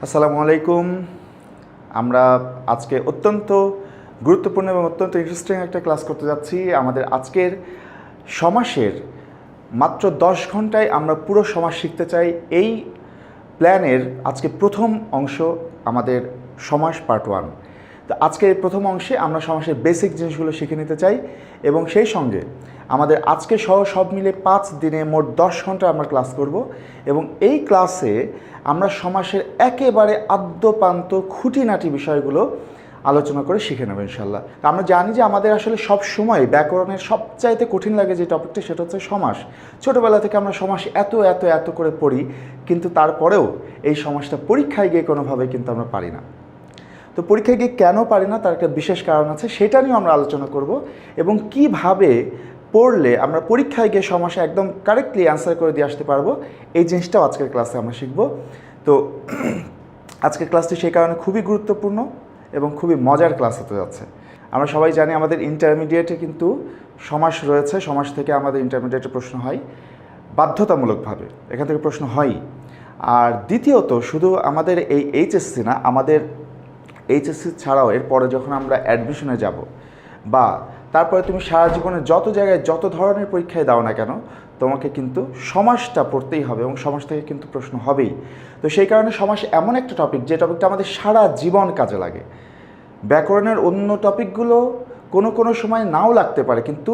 আসসালামু আলাইকুম। আমরা আজকে অত্যন্ত গুরুত্বপূর্ণ এবং অত্যন্ত ইন্টারেস্টিং একটা ক্লাস করতে যাচ্ছি। আমাদের আজকের সমাসের মাত্র 10 ঘন্টায় আমরা পুরো সমাস শিখতে চাই। এই প্ল্যানের আজকে প্রথম অংশ আমাদের সমাস পার্ট 1। তো আজকের প্রথম অংশে আমরা সমাসের বেসিক জিনিসগুলো শিখে নিতে চাই এবং সেই সঙ্গে আমাদের আজকে সব মিলে 5 দিনে মোট 10 ঘন্টা আমরা ক্লাস করব এবং এই ক্লাসে আমরা সমাসের একেবারে আদ্যপান্ত খুঁটিনাটি বিষয়গুলো আলোচনা করে শিখে নেব ইনশাল্লাহ। আমরা জানি যে আমাদের আসলে সব সময় ব্যাকরণের সবচাইতে কঠিন লাগে যে টপিকটা, সেটা হচ্ছে সমাস। ছোটোবেলা থেকে আমরা সমাস এত করে পড়ি, কিন্তু তারপরেও এই সমাসটা পরীক্ষায় গিয়ে কোনোভাবে কিন্তু আমরা পারি না। তো পরীক্ষায় গিয়ে কেন পারি না তার একটা বিশেষ কারণ আছে, সেটা নিয়েও আমরা আলোচনা করব এবং কিভাবে পড়লে আমরা পরীক্ষায় গিয়ে সমাসে একদম কারেক্টলি অ্যান্সার করে দিয়ে আসতে পারবো, এই জিনিসটাও আজকের ক্লাসে আমরা শিখব। তো আজকের ক্লাসটি সেই কারণে খুবই গুরুত্বপূর্ণ এবং খুবই মজার ক্লাস হতে যাচ্ছে। আমরা সবাই জানি আমাদের ইন্টারমিডিয়েটে কিন্তু সমাস রয়েছে। সমাস থেকে আমাদের ইন্টারমিডিয়েটে প্রশ্ন হয় বাধ্যতামূলকভাবে, এখান থেকে প্রশ্ন হয়। আর দ্বিতীয়ত শুধু আমাদের এই এইচএসসি না, আমাদের এইচএসসি ছাড়াও এরপরে যখন আমরা অ্যাডমিশনে যাব বা তারপরে তুমি সারা জীবনে যত জায়গায় যত ধরনের পরীক্ষায় দাও না কেন, তোমাকে কিন্তু সমাসটা পড়তেই হবে এবং সমাস থেকে কিন্তু প্রশ্ন হবেই। তো সেই কারণে সমাস এমন একটা টপিক যে টপিকটা আমাদের সারা জীবন কাজে লাগে। ব্যাকরণের অন্য টপিকগুলো কোনো সময় নাও লাগতে পারে, কিন্তু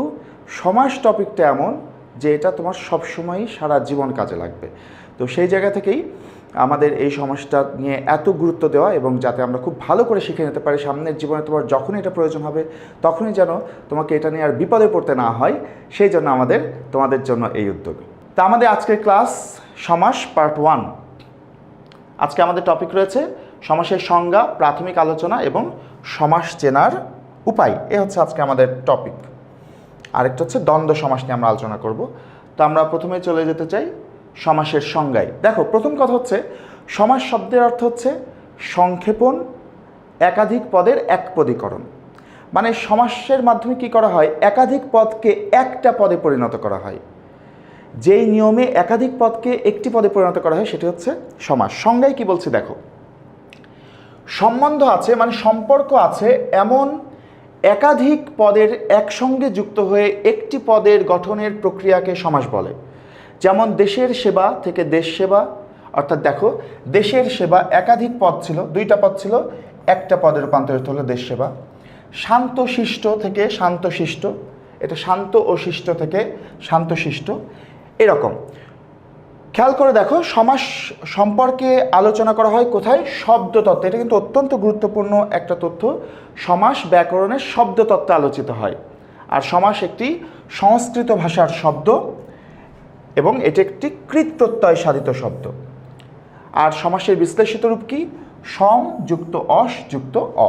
সমাস টপিকটা এমন যে এটা তোমার সবসময়ই সারা জীবন কাজে লাগবে। তো সেই জায়গা থেকেই আমাদের এই সমাসটা নিয়ে এত গুরুত্ব দেওয়া এবং যাতে আমরা খুব ভালো করে শিখে নিতে পারি, সামনের জীবনে তোমার যখনই এটা প্রয়োজন হবে তখনই যেন তোমাকে এটা নিয়ে আর বিপদে পড়তে না হয়, সেই জন্য তোমাদের জন্য এই উদ্যোগ। তা আমাদের আজকের ক্লাস সমাস পার্ট 1। আজকে আমাদের টপিক রয়েছে সমাসের সংজ্ঞা, প্রাথমিক আলোচনা এবং সমাস চেনার উপায়। এ হচ্ছে আজকে আমাদের টপিক। আরেকটা হচ্ছে দ্বন্দ্ব সমাস নিয়ে আমরা আলোচনা করব। তো আমরা প্রথমে চলে যেতে চাই সমাসের সংজ্ঞায়। দেখো, প্রথম কথা হচ্ছে সমাস শব্দের অর্থ হচ্ছে সংক্ষেপণ, একাধিক পদের একপদীকরণ। মানে সমাসের মাধ্যমে কি করা হয়, একাধিক পদকে একটা পদে পরিণত করা হয়। যেই নিয়মে একাধিক পদকে একটি পদে পরিণত করা হয় সেটি হচ্ছে সমাস। সংজ্ঞায় কি বলছে দেখো, সম্বন্ধ আছে মানে সম্পর্ক আছে এমন একাধিক পদের একসঙ্গে যুক্ত হয়ে একটি পদের গঠনের প্রক্রিয়াকে সমাস বলে। যেমন দেশের সেবা থেকে দেশ সেবা, অর্থাৎ দেখো দেশের সেবা একাধিক পদ ছিল, 2টা পদ ছিল, একটা পদে রূপান্তরিত হলো দেশ সেবা। শান্ত শিষ্ট থেকে শান্ত শিষ্ট, এটা শান্ত ও শিষ্ট থেকে শান্ত শিষ্ট। এরকম খেয়াল করে দেখো, সমাস সম্পর্কে আলোচনা করা হয় কোথায়, শব্দতত্ত্বে। এটা কিন্তু অত্যন্ত গুরুত্বপূর্ণ একটা তথ্য। সমাস ব্যাকরণের শব্দতত্ত্বে আলোচিত হয়। আর সমাস একটি সংস্কৃত ভাষার শব্দ এবং এটি একটি কৃৎ প্রত্যয় সাধিত শব্দ। আর সমাসের বিশ্লেষিত রূপ কি, সম যুক্ত অস যুক্ত অ।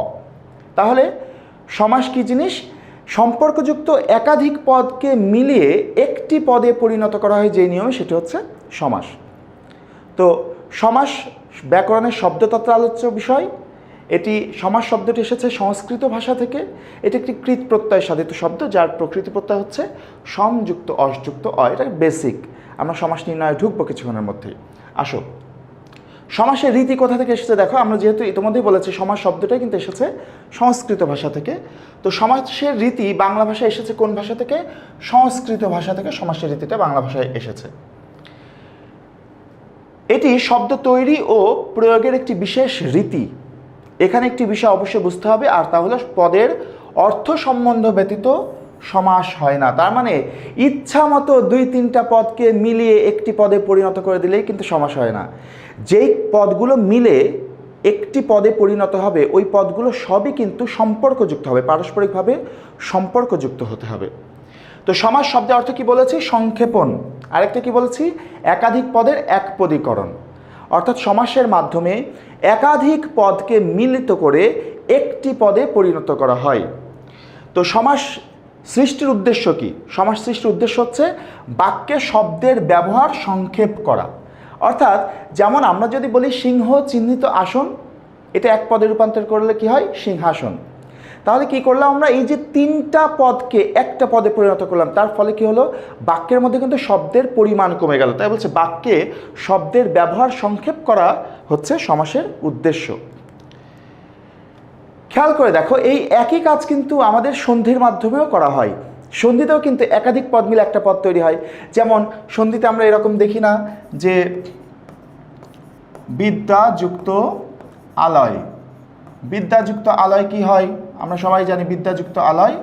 তাহলে সমাস কি জিনিস, সম্পর্কযুক্ত একাধিক পদকে মিলিয়ে একটি পদে পরিণত করা হয় যে নিয়মে, সেটি হচ্ছে সমাস। তো সমাস ব্যাকরণের শব্দতত্ত্ব আলোচ্য বিষয়। এটি সমাস শব্দটি এসেছে সংস্কৃত ভাষা থেকে। এটি একটি কৃৎ প্রত্যয় সাধিত শব্দ যার প্রকৃতি প্রত্যয় হচ্ছে সমযুক্ত অসযুক্ত অ। এটা বেসিক। আমরা সমাস নির্ণয়ে ঢুকবো কিছুক্ষণের মধ্যেই। আসো, সমাসের রীতি কোথা থেকে এসেছে দেখো, আমরা যেহেতু ইতিমধ্যেই বলেছি সমাস শব্দটাই কিন্তু এসেছে সংস্কৃত ভাষা থেকে। তো সমাসের রীতি বাংলা ভাষায় এসেছে কোন ভাষা থেকে, সংস্কৃত ভাষা থেকে সমাসের রীতিটা বাংলা ভাষায় এসেছে। এটি শব্দ তৈরি ও প্রয়োগের একটি বিশেষ রীতি। এখানে একটি বিষয় অবশ্যই বুঝতে হবে, আর তা হলো পদের অর্থ সম্বন্ধ ব্যতীত সমাস হয় না। তার মানে ইচ্ছা মতো 2-3টা পদকে মিলিয়ে একটি পদে পরিণত করে দিলেই কিন্তু সমাস হয় না। যেই পদগুলো মিলে একটি পদে পরিণত হবে ওই পদগুলো সবই কিন্তু সম্পর্কযুক্ত হবে, পারস্পরিকভাবে সম্পর্কযুক্ত হতে হবে। তো সমাস শব্দের অর্থ কি বলেছি, সংক্ষেপণ। আরেকটা কি বলেছি, একাধিক পদের একপদীকরণ। অর্থাৎ সমাসের মাধ্যমে একাধিক পদকে মিলিত করে একটি পদে পরিণত করা হয়। তো সমাস সৃষ্টির উদ্দেশ্য কি, সমাস সৃষ্টির উদ্দেশ্য হচ্ছে বাক্যে শব্দের ব্যবহার সংক্ষেপ করা। অর্থাৎ যেমন আমরা যদি বলি সিংহ চিহ্নিত আসন, এটা এক পদে রূপান্তর করলে কি হয়, সিংহাসন। তাহলে কি করলাম আমরা, এই যে তিনটা পদকে একটা পদে পরিণত করলাম, তার ফলে কি হলো, বাক্যের মধ্যে কিন্তু শব্দের পরিমাণ কমে গেল। তাই বলছে বাক্যে শব্দের ব্যবহার সংক্ষেপ করা হচ্ছে সমাসের উদ্দেশ্য। খেয়াল করে দেখো, এই একই কাজ কিন্তু আমাদের সন্ধির মাধ্যমেও করা হয়। সন্ধিতেও কিন্তু একাধিক পদ মিলে একটা পদ তৈরি হয়। যেমন সন্ধিতে আমরা এরকম দেখি না যে বিদ্যাযুক্ত আলয়, বিদ্যাযুক্ত আলয় কি হয়, আমরা সবাই জানি বিদ্যাযুক্ত আলয়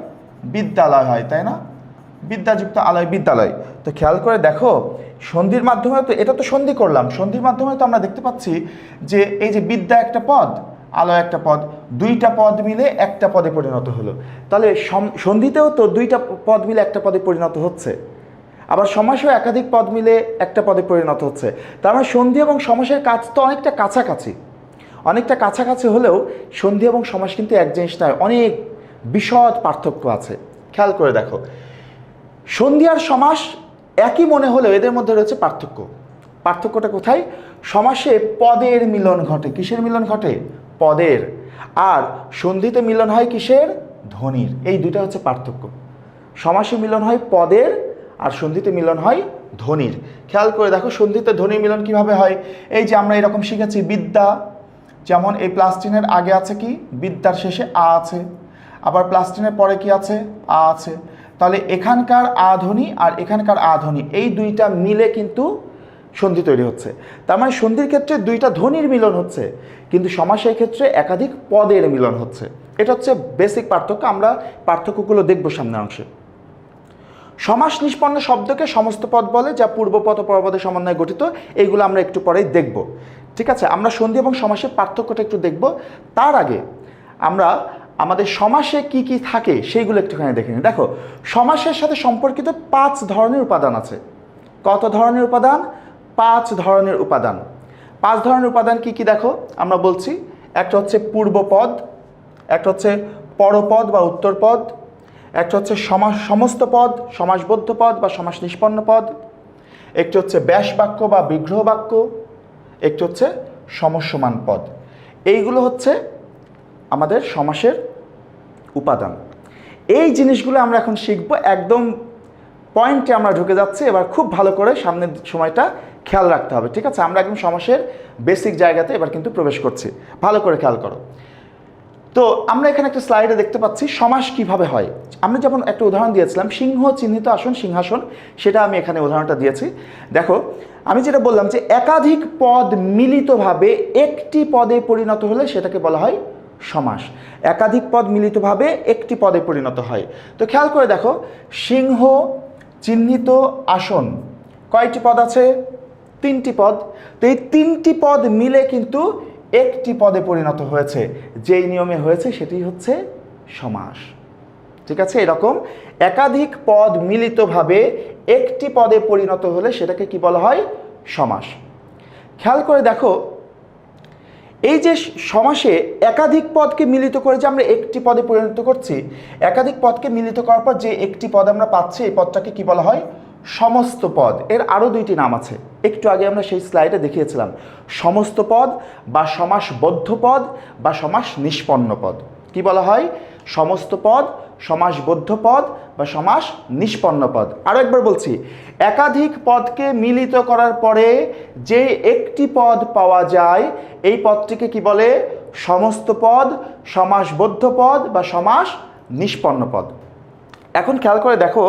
বিদ্যালয় হয়, তাই না? বিদ্যাযুক্ত আলয় বিদ্যালয়। তো খেয়াল করে দেখো, সন্ধির মাধ্যমে তো এটা তো সন্ধি করলাম, সন্ধির মাধ্যমে তো আমরা দেখতে পাচ্ছি যে এই যে বিদ্যা একটা পদ, আলয় একটা পদ, দুইটা পদ মিলে একটা পদে পরিণত হলো। তাহলে সন্ধিতেও তো দুইটা পদ মিলে একটা পদে পরিণত হচ্ছে, আবার সমাসও একাধিক পদ মিলে একটা পদে পরিণত হচ্ছে। তার মানে সন্ধি এবং সমাসের কাজ তো অনেকটা কাছাকাছি, অনেকটা কাছাকাছি হলেও সন্ধি এবং সমাস কিন্তু এক জিনিস নয়, অনেক বিশদ পার্থক্য আছে। খেয়াল করে দেখো, সন্ধি আর সমাস একই মনে হলেও এদের মধ্যে রয়েছে পার্থক্য। পার্থক্যটা কোথায়? সমাসে পদের মিলন ঘটে। কিসের মিলন ঘটে? পদের। আর সন্ধিতে মিলন হয় কিসের? ধ্বনির। এই দুইটা হচ্ছে পার্থক্য। সমাসে মিলন হয় পদের আর সন্ধিতে মিলন হয় ধ্বনির। খেয়াল করে দেখো, সন্ধিতে ধ্বনির মিলন কিভাবে হয়। এই যে আমরা এরকম শিখেছি বিদ্যা, যেমন এই প্লাস চিহ্নের আগে আছে কি, বিদ্যার শেষে আ আছে, আবার প্লাস চিহ্নের পরে কি আছে, আ আছে। তাহলে এখানকার আ ধ্বনি আর এখানকার আ ধ্বনি, এই দুইটা মিলে কিন্তু সন্ধি তৈরি হচ্ছে। তার মানে সন্ধির ক্ষেত্রে দুইটা ধ্বনির মিলন হচ্ছে, কিন্তু সমাসের ক্ষেত্রে একাধিক পদের মিলন হচ্ছে। এটা হচ্ছে বেসিক পার্থক্য। আমরা পার্থক্যগুলো দেখব সামনের অংশে। সমাস নিষ্পন্ন শব্দকে সমস্ত পদ বলে, যা পূর্বপদ ও পরপদের সমন্বয়ে গঠিত। এইগুলো আমরা একটু পরেই দেখব। ঠিক আছে, আমরা সন্ধি এবং সমাসের পার্থক্যটা একটু দেখব। তার আগে আমরা আমাদের সমাসে কি কি থাকে সেইগুলো একটুখানি দেখে নিই। দেখো, সমাসের সাথে সম্পর্কিত 5 ধরনের উপাদান আছে। কত ধরনের উপাদান? 5 ধরনের উপাদান। 5 ধরনের উপাদান কি কি দেখো, আমরা বলছি। একটা হচ্ছে পূর্বপদ, একটা হচ্ছে পরপদ বা উত্তরপদ, একটা হচ্ছে সমস্ত পদ, সমাসবদ্ধ পদ বা সমাস নিষ্পন্ন পদ, একটি হচ্ছে ব্যাস বাক্য বা বিগ্রহ বাক্য, একটি হচ্ছে সমস্যমান পদ। এইগুলো হচ্ছে আমাদের সমাসের উপাদান। এই জিনিসগুলো আমরা এখন শিখব। একদম পয়েন্টে আমরা ঢুকে যাচ্ছি এবার। খুব ভালো করে সামনের সময়টা খেয়াল রাখতে হবে। ঠিক আছে, আমরা একদম সমাসের বেসিক জায়গাতে এবার কিন্তু প্রবেশ করছি। ভালো করে খেয়াল করো। তো আমরা এখানে একটা স্লাইডে দেখতে পাচ্ছি সমাস কিভাবে হয়। আমরা যেমন একটা উদাহরণ দিয়েছিলাম, সিংহ চিহ্নিত আসন সিংহাসন, সেটা আমি এখানে উদাহরণটা দিয়েছি। দেখো, আমি যেটা বললাম যে একাধিক পদ মিলিতভাবে একটি পদে পরিণত হলে সেটাকে বলা হয় সমাস। একাধিক পদ মিলিতভাবে একটি পদে পরিণত হয়। তো খেয়াল করে দেখো, সিংহ চিহ্নিত আসন, কয়টি পদ আছে? 3টি পদ। তো এই 3টি পদ মিলে কিন্তু একটি পদে পরিণত হয়েছে। যেই নিয়মে হয়েছে সেটি হচ্ছে সমাস। ঠিক আছে, এরকম একাধিক পদ মিলিতভাবে একটি পদে পরিণত হলে সেটাকে কি বলা হয়? সমাস। খেয়াল করে দেখো, এই যে সমাসে একাধিক পদকে মিলিত করে যে আমরা একটি পদে পরিণত করছি, একাধিক পদকে মিলিত করার পর যে একটি পদ আমরা পাচ্ছি, এই পদটাকে কি বলা হয়? সমস্ত পদ। এর আরও 2টি নাম আছে, একটু আগে আমরা সেই স্লাইডে দেখিয়েছিলাম। সমস্ত পদ বা সমাসবদ্ধ পদ বা সমাস নিষ্পন্ন পদ। কি বলা হয়? সমস্ত পদ, সমাসবদ্ধ পদ বা সমাস নিষ্পন্ন পদ। আরও একবার বলছি, একাধিক পদকে মিলিত করার পরে যে একটি পদ পাওয়া যায়, এই পদটিকে কি বলে? সমস্ত পদ, সমাসবদ্ধ পদ বা সমাস নিষ্পন্ন পদ। এখন খেয়াল করে দেখো,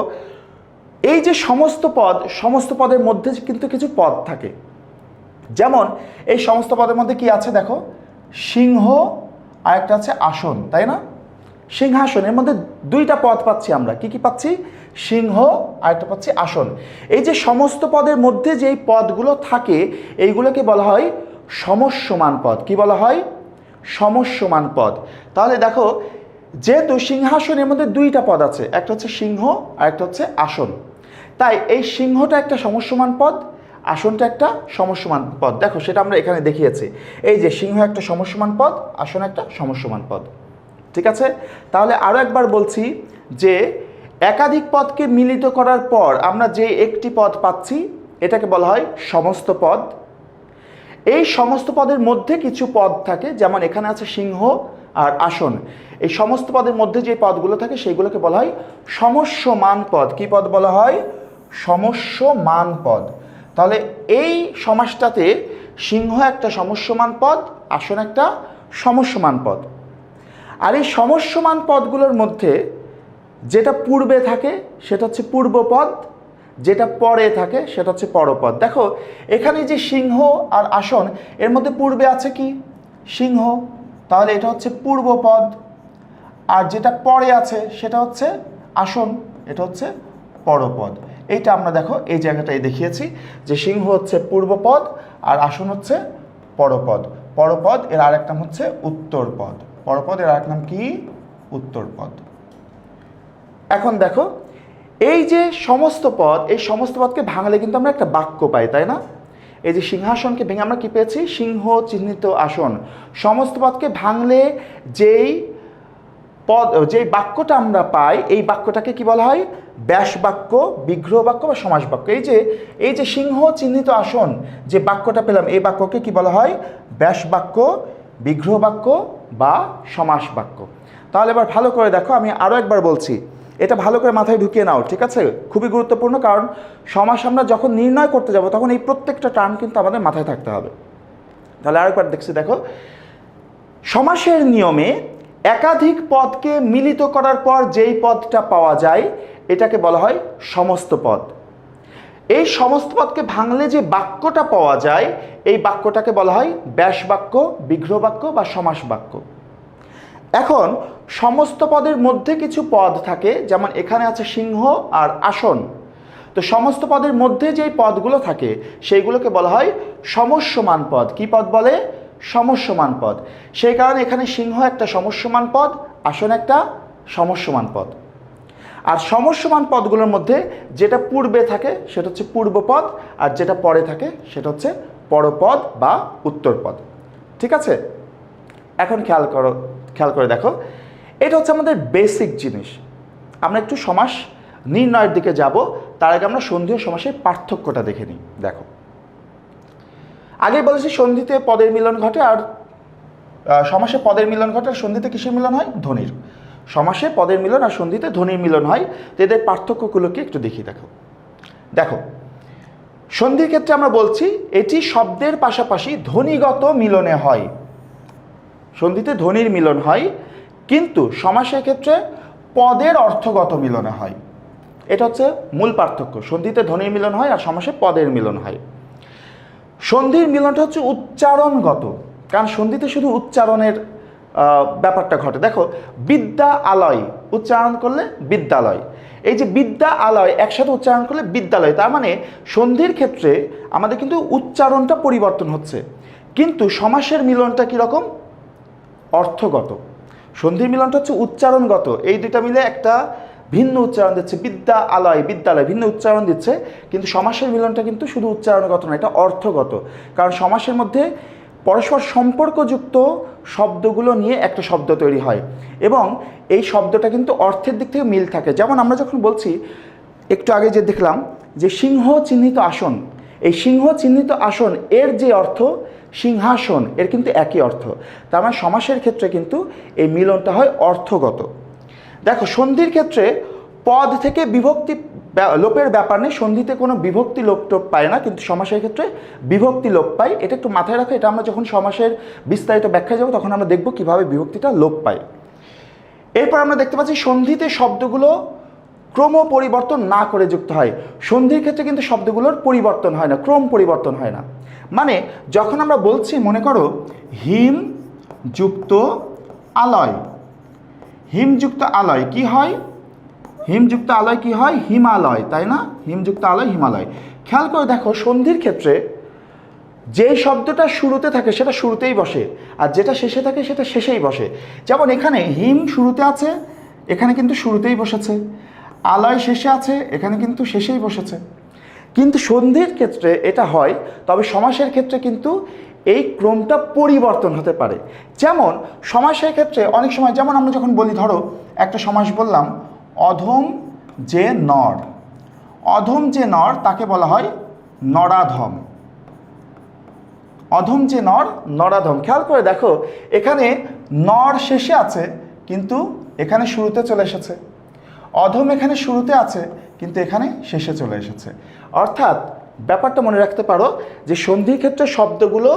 এই যে সমস্ত পদ, সমস্ত পদের মধ্যে কিন্তু কিছু পদ থাকে। যেমন এই সমস্ত পদের মধ্যে কি আছে দেখো, সিংহ আর একটা আছে আসন, তাই না? সিংহাসন, এর মধ্যে 2টা পদ পাচ্ছি আমরা। কি কি পাচ্ছি? সিংহ আর একটা পাচ্ছি আসন। এই যে সমস্ত পদের মধ্যে যেই পদগুলো থাকে, এইগুলোকে বলা হয় সমস্যমান পদ। কি বলা হয়? সমস্যমান পদ। তাহলে দেখো, যেহেতু সিংহাসনের মধ্যে 2টা পদ আছে, একটা হচ্ছে সিংহ আর একটা হচ্ছে আসন, তাই এই সিংহটা একটা সমস্যমান পদ, আসনটা একটা সমস্যমান পদ। দেখো, সেটা আমরা এখানে দেখিয়েছি। এই যে সিংহ একটা সমস্যমান পদ, আসন একটা সমস্যমান পদ। ঠিক আছে, তাহলে আরও একবার বলছি যে একাধিক পদকে মিলিত করার পর আমরা যে একটি পদ পাচ্ছি, এটাকে বলা হয় সমস্ত পদ। এই সমস্ত পদের মধ্যে কিছু পদ থাকে, যেমন এখানে আছে সিংহ আর আসন, এই সমস্ত পদের মধ্যে যে পদগুলো থাকে সেইগুলোকে বলা হয় সমস্যমান পদ। কি পদ বলা হয়? সমস্যমান পদ। তাহলে এই সমাসটাতে সিংহ একটা সমস্যমান পদ, আসন একটা সমস্যমান পদ। আর এই সমস্যমান পদগুলোর মধ্যে যেটা পূর্বে থাকে সেটা হচ্ছে পূর্বপদ, যেটা পরে থাকে সেটা হচ্ছে পরপদ। দেখো এখানে যে সিংহ আর আসন, এর মধ্যে পূর্বে আছে কি? সিংহ, তাহলে এটা হচ্ছে পূর্বপদ। আর যেটা পরে আছে সেটা হচ্ছে আসন, এটা হচ্ছে পরপদ। এইটা আমরা দেখো এই জায়গাটায় দেখিয়েছি যে সিংহ হচ্ছে পূর্বপদ আর আসন হচ্ছে পরপদ। পরপদ এর আরেক নাম হচ্ছে উত্তরপদ। পরপদ এর আরেক নাম কি? উত্তরপদ। এখন দেখো এই যে সমস্ত পদ, এই সমস্ত পদকে ভাঙলে কিন্তু আমরা একটা বাক্য পাই, তাই না? এই যে সিংহাসনকে ভেঙে আমরা কি পেয়েছি? সিংহ চিহ্নিত আসন। সমস্ত পদকে ভাঙলে যেই বাক্যটা আমরা পাই, এই বাক্যটাকে কি বলা হয়? ব্যাস বাক্য, বিগ্রহ বাক্য বা সমাস বাক্য। এই যে সিংহ চিহ্নিত আসন যে বাক্যটা পেলাম, এই বাক্যকে কি বলা হয়? ব্যাস বাক্য, বিগ্রহ বাক্য বা সমাস বাক্য। তাহলে এবার ভালো করে দেখো, আমি আরও একবার বলছি, এটা ভালো করে মাথায় ঢুকিয়ে নাও, ঠিক আছে? খুবই গুরুত্বপূর্ণ, কারণ সমাস আমরা যখন নির্ণয় করতে যাব তখন এই প্রত্যেকটা টার্ম কিন্তু আমাদের মাথায় থাকতে হবে। তাহলে আরেকবার দেখো, সমাসের নিয়মে একাধিক পদকে মিলিত করার পর যেই পদটা পাওয়া যায় এটাকে বলা হয় সমস্ত পদ। এই সমস্ত পদকে ভাঙলে যে বাক্যটা পাওয়া যায় এই বাক্যটাকে বলা হয় ব্যাস বাক্য, বিগ্রহ বাক্য বা সমাস বাক্য। এখন সমস্ত পদের মধ্যে কিছু পদ থাকে, যেমন এখানে আছে সিংহ আর আসন। তো সমস্ত পদের মধ্যে যেই পদগুলো থাকে সেইগুলোকে বলা হয় সমস্যমান পদ। কি পদ বলে? সমস্যমান পদ। সেই কারণে এখানে সিংহ একটা সমস্যমান পদ, আসন একটা সমস্যমান পদ। আর সমস্যমান পদগুলোর মধ্যে যেটা পূর্বে থাকে সেটা হচ্ছে পূর্বপদ, আর যেটা পরে থাকে সেটা হচ্ছে পরপদ বা উত্তরপদ। ঠিক আছে? এখন খেয়াল করে দেখো, এটা হচ্ছে আমাদের বেসিক জিনিস। আমরা একটু সমাস নির্ণয়ের দিকে যাব, তার আগে আমরা সন্ধি ও সমাসের পার্থক্যটা দেখে নিই। দেখো, আগে বলেছি সন্ধিতে পদের মিলন ঘটে আর সমাসে পদের মিলন ঘটে, আর সন্ধিতে কিসের মিলন হয়? ধ্বনির। সমাসে পদের মিলন আর সন্ধিতে ধ্বনির মিলন হয়। তো এদের পার্থক্যগুলোকে একটু দেখি। দেখো সন্ধির ক্ষেত্রে আমরা বলছি এটি শব্দের পাশাপাশি ধ্বনিগত মিলনে হয়। সন্ধিতে ধ্বনির মিলন হয়, কিন্তু সমাসের ক্ষেত্রে পদের অর্থগত মিলনে হয়। এটা হচ্ছে মূল পার্থক্য। সন্ধিতে ধ্বনির মিলন হয় আর সমাসে পদের মিলন হয়। সন্ধির মিলনটা হচ্ছে উচ্চারণগত, কারণ সন্ধিতে শুধু উচ্চারণের ব্যাপারটা ঘটে। দেখো, বিদ্যা আলয় উচ্চারণ করলে বিদ্যালয়, এই যে বিদ্যা আলয় একসাথে উচ্চারণ করলে বিদ্যালয়, তার মানে সন্ধির ক্ষেত্রে আমাদের কিন্তু উচ্চারণটা পরিবর্তন হচ্ছে, কিন্তু সমাসের মিলনটা কীরকম? অর্থগত। সন্ধির মিলনটা হচ্ছে উচ্চারণগত, এই দুটা মিলে একটা ভিন্ন উচ্চারণ দিচ্ছে। বিদ্যা আলয় বিদ্যালয় ভিন্ন উচ্চারণ দিচ্ছে, কিন্তু সমাসের মিলনটা কিন্তু শুধু উচ্চারণগত না, এটা অর্থগত। কারণ সমাসের মধ্যে পরস্পর সম্পর্কযুক্ত শব্দগুলো নিয়ে একটা শব্দ তৈরি হয় এবং এই শব্দটা কিন্তু অর্থের দিক থেকে মিল থাকে। যেমন আমরা যখন বলছি, একটু আগে যে দেখলাম যে সিংহ চিহ্নিত আসন, এই সিংহ চিহ্নিত আসন এর যে অর্থ সিংহাসন, এর কিন্তু একই অর্থ। তার মানে সমাসের ক্ষেত্রে কিন্তু এই মিলনটা হয় অর্থগত। দেখো, সন্ধির ক্ষেত্রে পদ থেকে বিভক্তি লোপের ব্যাপার নেই, সন্ধিতে কোনো বিভক্তি লোপ টোপ পায় না, কিন্তু সমাসের ক্ষেত্রে বিভক্তি লোপ পায়। এটা একটু মাথায় রাখো, এটা আমরা যখন সমাসের বিস্তারিত ব্যাখ্যা যাব তখন আমরা দেখব কিভাবে বিভক্তিটা লোপ পায়। এরপর আমরা দেখতে পাচ্ছি সন্ধিতে শব্দগুলো ক্রম পরিবর্তন না করে যুক্ত হয়। সন্ধির ক্ষেত্রে কিন্তু শব্দগুলোর পরিবর্তন হয় না, ক্রম পরিবর্তন হয় না। মানে যখন আমরা বলছি, মনে করো হিম যুক্ত আলয়, হিমযুক্ত আলয় কি হয়? হিমযুক্ত আলয় কি হয়? হিমালয়, তাই না? হিমযুক্ত আলয় হিমালয়। খেয়াল করে দেখো, সন্ধির ক্ষেত্রে যে শব্দটা শুরুতে থাকে সেটা শুরুতেই বসে, আর যেটা শেষে থাকে সেটা শেষেই বসে। যেমন এখানে হিম শুরুতে আছে, এখানে কিন্তু শুরুতেই বসেছে। আলয় শেষে আছে, এখানে কিন্তু শেষেই বসেছে। কিন্তু সন্ধির ক্ষেত্রে এটা হয়, তবে সমাসের ক্ষেত্রে কিন্তু এই ক্রমটা পরিবর্তন হতে পারে। যেমন সমাসের ক্ষেত্রে অনেক সময়, যেমন আমরা যখন বলি, ধরো একটা সমাস বললাম, অধম যে নর, অধম যে নর তাকে বলা হয় নরাধম। অধম যে নর নরাধম। খেয়াল করে দেখো, এখানে নর শেষে আছে কিন্তু এখানে শুরুতে চলে এসেছে, অধম এখানে শুরুতে আছে কিন্তু এখানে শেষে চলে এসেছে। অর্থাৎ ব্যাপারটা মনে রাখতে পারো যে সন্ধির ক্ষেত্রে শব্দগুলো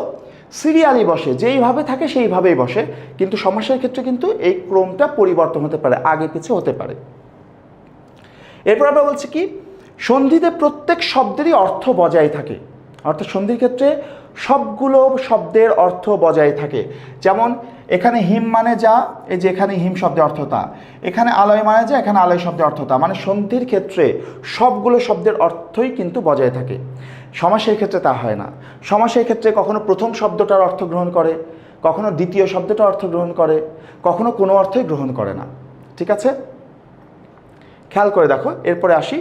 সিরিয়ালি বসে, যেইভাবে থাকে সেইভাবেই বসে, কিন্তু সমাসের ক্ষেত্রে কিন্তু এই ক্রমটা পরিবর্তন হতে পারে, আগে পিছে হতে পারে। এরপর আমরা বলছি কি, সন্ধিতে প্রত্যেক শব্দেরই অর্থ বজায় থাকে। অর্থাৎ সন্ধির ক্ষেত্রে সবগুলো শব্দের অর্থ বজায় থাকে। যেমন এখানে হিম মানে যা, এই যে এখানে হিম শব্দের অর্থ তা, এখানে আলয় মানে যা, এখানে আলয় শব্দের অর্থ তা, মানে সন্ধির ক্ষেত্রে সবগুলো শব্দের অর্থই কিন্তু বজায় থাকে। সমাসের ক্ষেত্রে তা হয় না। সমাসের ক্ষেত্রে কখনো প্রথম শব্দটার অর্থ গ্রহণ করে, কখনো দ্বিতীয় শব্দটার অর্থ গ্রহণ করে, কখনো কোনো অর্থই গ্রহণ করে না। ঠিক আছে, খেয়াল করে দেখো। এরপরে আসি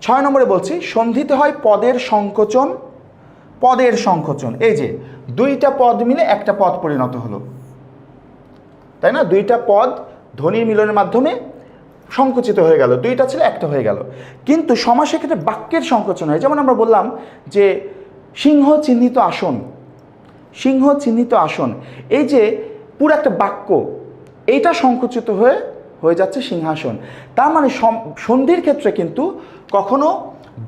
6 নম্বরে বলছি, সন্ধিতে হয় পদের সংকোচন। পদের সংকোচন, এই যে দুইটা পদ মিলে একটা পদ পরিণত হলো, তাই না? দুইটা পদ ধ্বনির মিলনের মাধ্যমে সংকুচিত হয়ে গেল, দুইটা ছিল একটা হয়ে গেল। কিন্তু সমাসের ক্ষেত্রে বাক্যের সংকোচন হয়। যেমন আমরা বললাম যে সিংহ চিহ্নিত আসন, সিংহ চিহ্নিত আসন, এই যে পুরো একটা বাক্য, এইটা সংকুচিত হয়ে যাচ্ছে সিংহাসন। তার মানে সন্ধির ক্ষেত্রে কিন্তু কখনো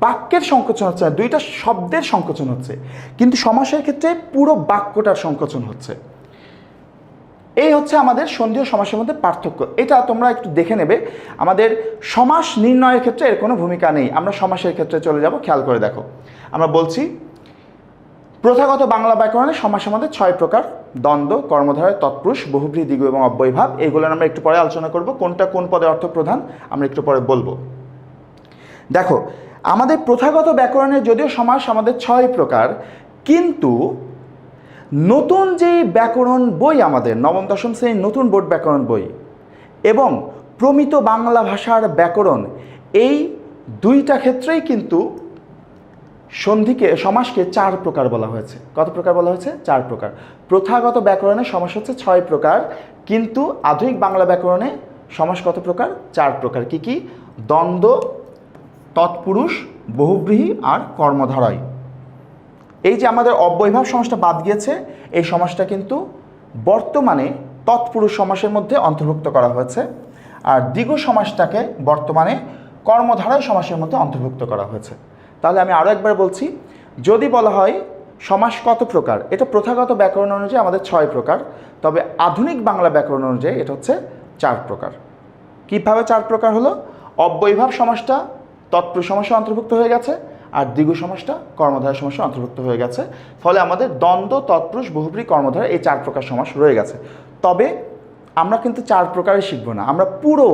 বাক্যের সংকোচন হচ্ছে না, দুইটা শব্দের সংকোচন হচ্ছে, কিন্তু সমাসের ক্ষেত্রে পুরো বাক্যটার সংকোচন হচ্ছে। এই হচ্ছে আমাদের সন্ধি ও সমাসের মধ্যে পার্থক্য। এটা তোমরা একটু দেখে নেবে। আমাদের সমাস নির্ণয়ের ক্ষেত্রে এর কোনো ভূমিকা নেই, আমরা সমাসের ক্ষেত্রে চলে যাব। খেয়াল করে দেখো, আমরা বলছি প্রথাগত বাংলা ব্যাকরণে সমাসের মধ্যে 6 প্রকার: দ্বন্দ্ব, কর্মধারয়, তৎপুরুষ, বহুব্রীহি, দ্বিগু এবং অব্যয়ভাব। এইগুলো আমরা একটু পরে আলোচনা করব, কোনটা কোন পদে অর্থ প্রধান আমরা একটু পরে বলবো। দেখো, আমাদের প্রথাগত ব্যাকরণে যদিও সমাস আমাদের 6 প্রকার, কিন্তু নতুন যেই ব্যাকরণ বই, আমাদের নবম দশম শ্রেণীর নতুন বোর্ড ব্যাকরণ বই এবং প্রমিত বাংলা ভাষার ব্যাকরণ, এই দুইটা ক্ষেত্রেই কিন্তু সমাসকে 4 প্রকার বলা হয়েছে। কত প্রকার বলা হয়েছে? 4 প্রকার। প্রথাগত ব্যাকরণে সমাস হচ্ছে 6 প্রকার, কিন্তু আধুনিক বাংলা ব্যাকরণে সমাস কত প্রকার? 4 প্রকার। কি কি? দ্বন্দ্ব, তৎপুরুষ, বহুব্রীহি আর কর্মধারয়। এই যে আমাদের অব্যয়ভাব সমাসটা বাদ গিয়েছে, এই সমাসটা কিন্তু বর্তমানে তৎপুরুষ সমাসের মধ্যে অন্তর্ভুক্ত করা হয়েছে, আর দ্বিগু সমাসটাকে বর্তমানে কর্মধারয় সমাসের মধ্যে অন্তর্ভুক্ত করা হয়েছে। তাহলে আমি আরও একবার বলছি, যদি বলা হয় সমাস কত প্রকার, এটা প্রথাগত ব্যাকরণ অনুযায়ী আমাদের 6 প্রকার, তবে আধুনিক বাংলা ব্যাকরণ অনুযায়ী এটা হচ্ছে 4 প্রকার। কীভাবে 4 প্রকার হলো? অব্যয়ভাব সমাসটা তৎপুরুষ সমাসে অন্তর্ভুক্ত হয়ে গেছে, আর দ্বিগু সমাসটা কর্মধারয় সমাসে অন্তর্ভুক্ত হয়ে গেছে। ফলে আমাদের দ্বন্দ্ব, তৎপুরুষ, বহুব্রীহি, কর্মধারয় এই 4 প্রকার সমাস রয়ে গেছে। তবে আমরা কিন্তু 4 প্রকারই শিখবো না, আমরা পুরো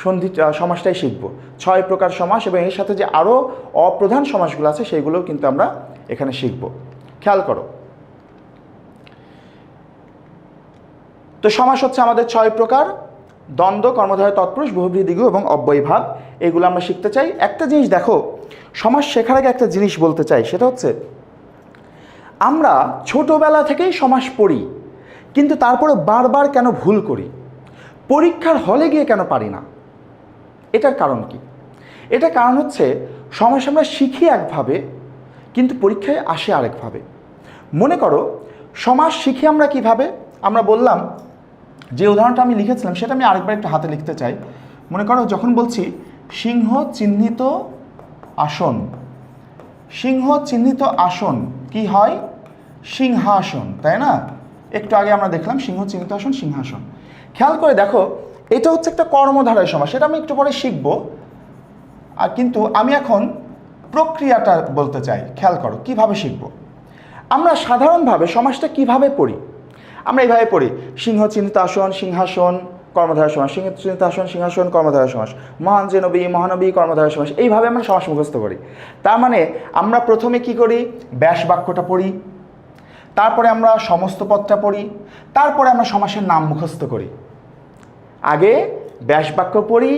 সন্ধি সমাসটাই শিখব। 6 প্রকার সমাস এবং এর সাথে যে আরও অপ্রধান সমাসগুলো আছে সেইগুলোও কিন্তু আমরা এখানে শিখব। খেয়াল করো, তো সমাস হচ্ছে আমাদের 6 প্রকার: দ্বন্দ্ব, কর্মধারয়, তৎপুরুষ, বহুব্রীহি, দ্বিগু এবং অব্যয়ভাব। এগুলো আমরা শিখতে চাই। একটা জিনিস দেখো, সমাস শেখার আগে একটা জিনিস বলতে চাই, সেটা হচ্ছে আমরা ছোটবেলা থেকেই সমাস পড়ি, কিন্তু তারপরে বারবার কেন ভুল করি? পরীক্ষার হলে গিয়ে কেন পারি না? এটার কারণ কি? এটার কারণ হচ্ছে সমাস আমরা শিখি একভাবে, কিন্তু পরীক্ষায় আসে আরেকভাবে। মনে করো, সমাস শিখি আমরা কিভাবে? আমরা বললাম, যে উদাহরণটা আমি লিখেছিলাম সেটা আমি আরেকবার একটু হাতে লিখতে চাই। মনে করো, যখন বলছি সিংহ চিহ্নিত আসন, সিংহ চিহ্নিত আসন কি হয়? সিংহাসন, তাই না? একটু আগে আমরা দেখলাম সিংহ চিহ্নিত আসন, সিংহাসন। খেয়াল করে দেখো, এটা হচ্ছে একটা কর্মধারয় সমাস, সেটা আমি একটু পরে শিখব। আর কিন্তু আমি এখন প্রক্রিয়াটা বলতে চাই। খেয়াল করো কিভাবে শিখব। আমরা সাধারণভাবে সমাসটা কিভাবে পড়ি? আমরা এইভাবে পড়ি: সিংহ চিহ্নিত আসন, সিংহাসন, কর্মধারয় সমাস, সিংহ চিহ্নিত আসন, সিংহাসন, কর্মধারয় সমাস, মহান যে নবী, মহানবী, কর্মধারয় সমাস। এইভাবে আমরা সমাস মুখস্থ করি। তার মানে আমরা প্রথমে কি করি? ব্যাস বাক্যটা পড়ি, তারপরে আমরা সমস্ত পদটা পড়ি, তারপরে আমরা সমাসের নাম মুখস্থ করি। আগে ব্যাস বাক্য পড়ি,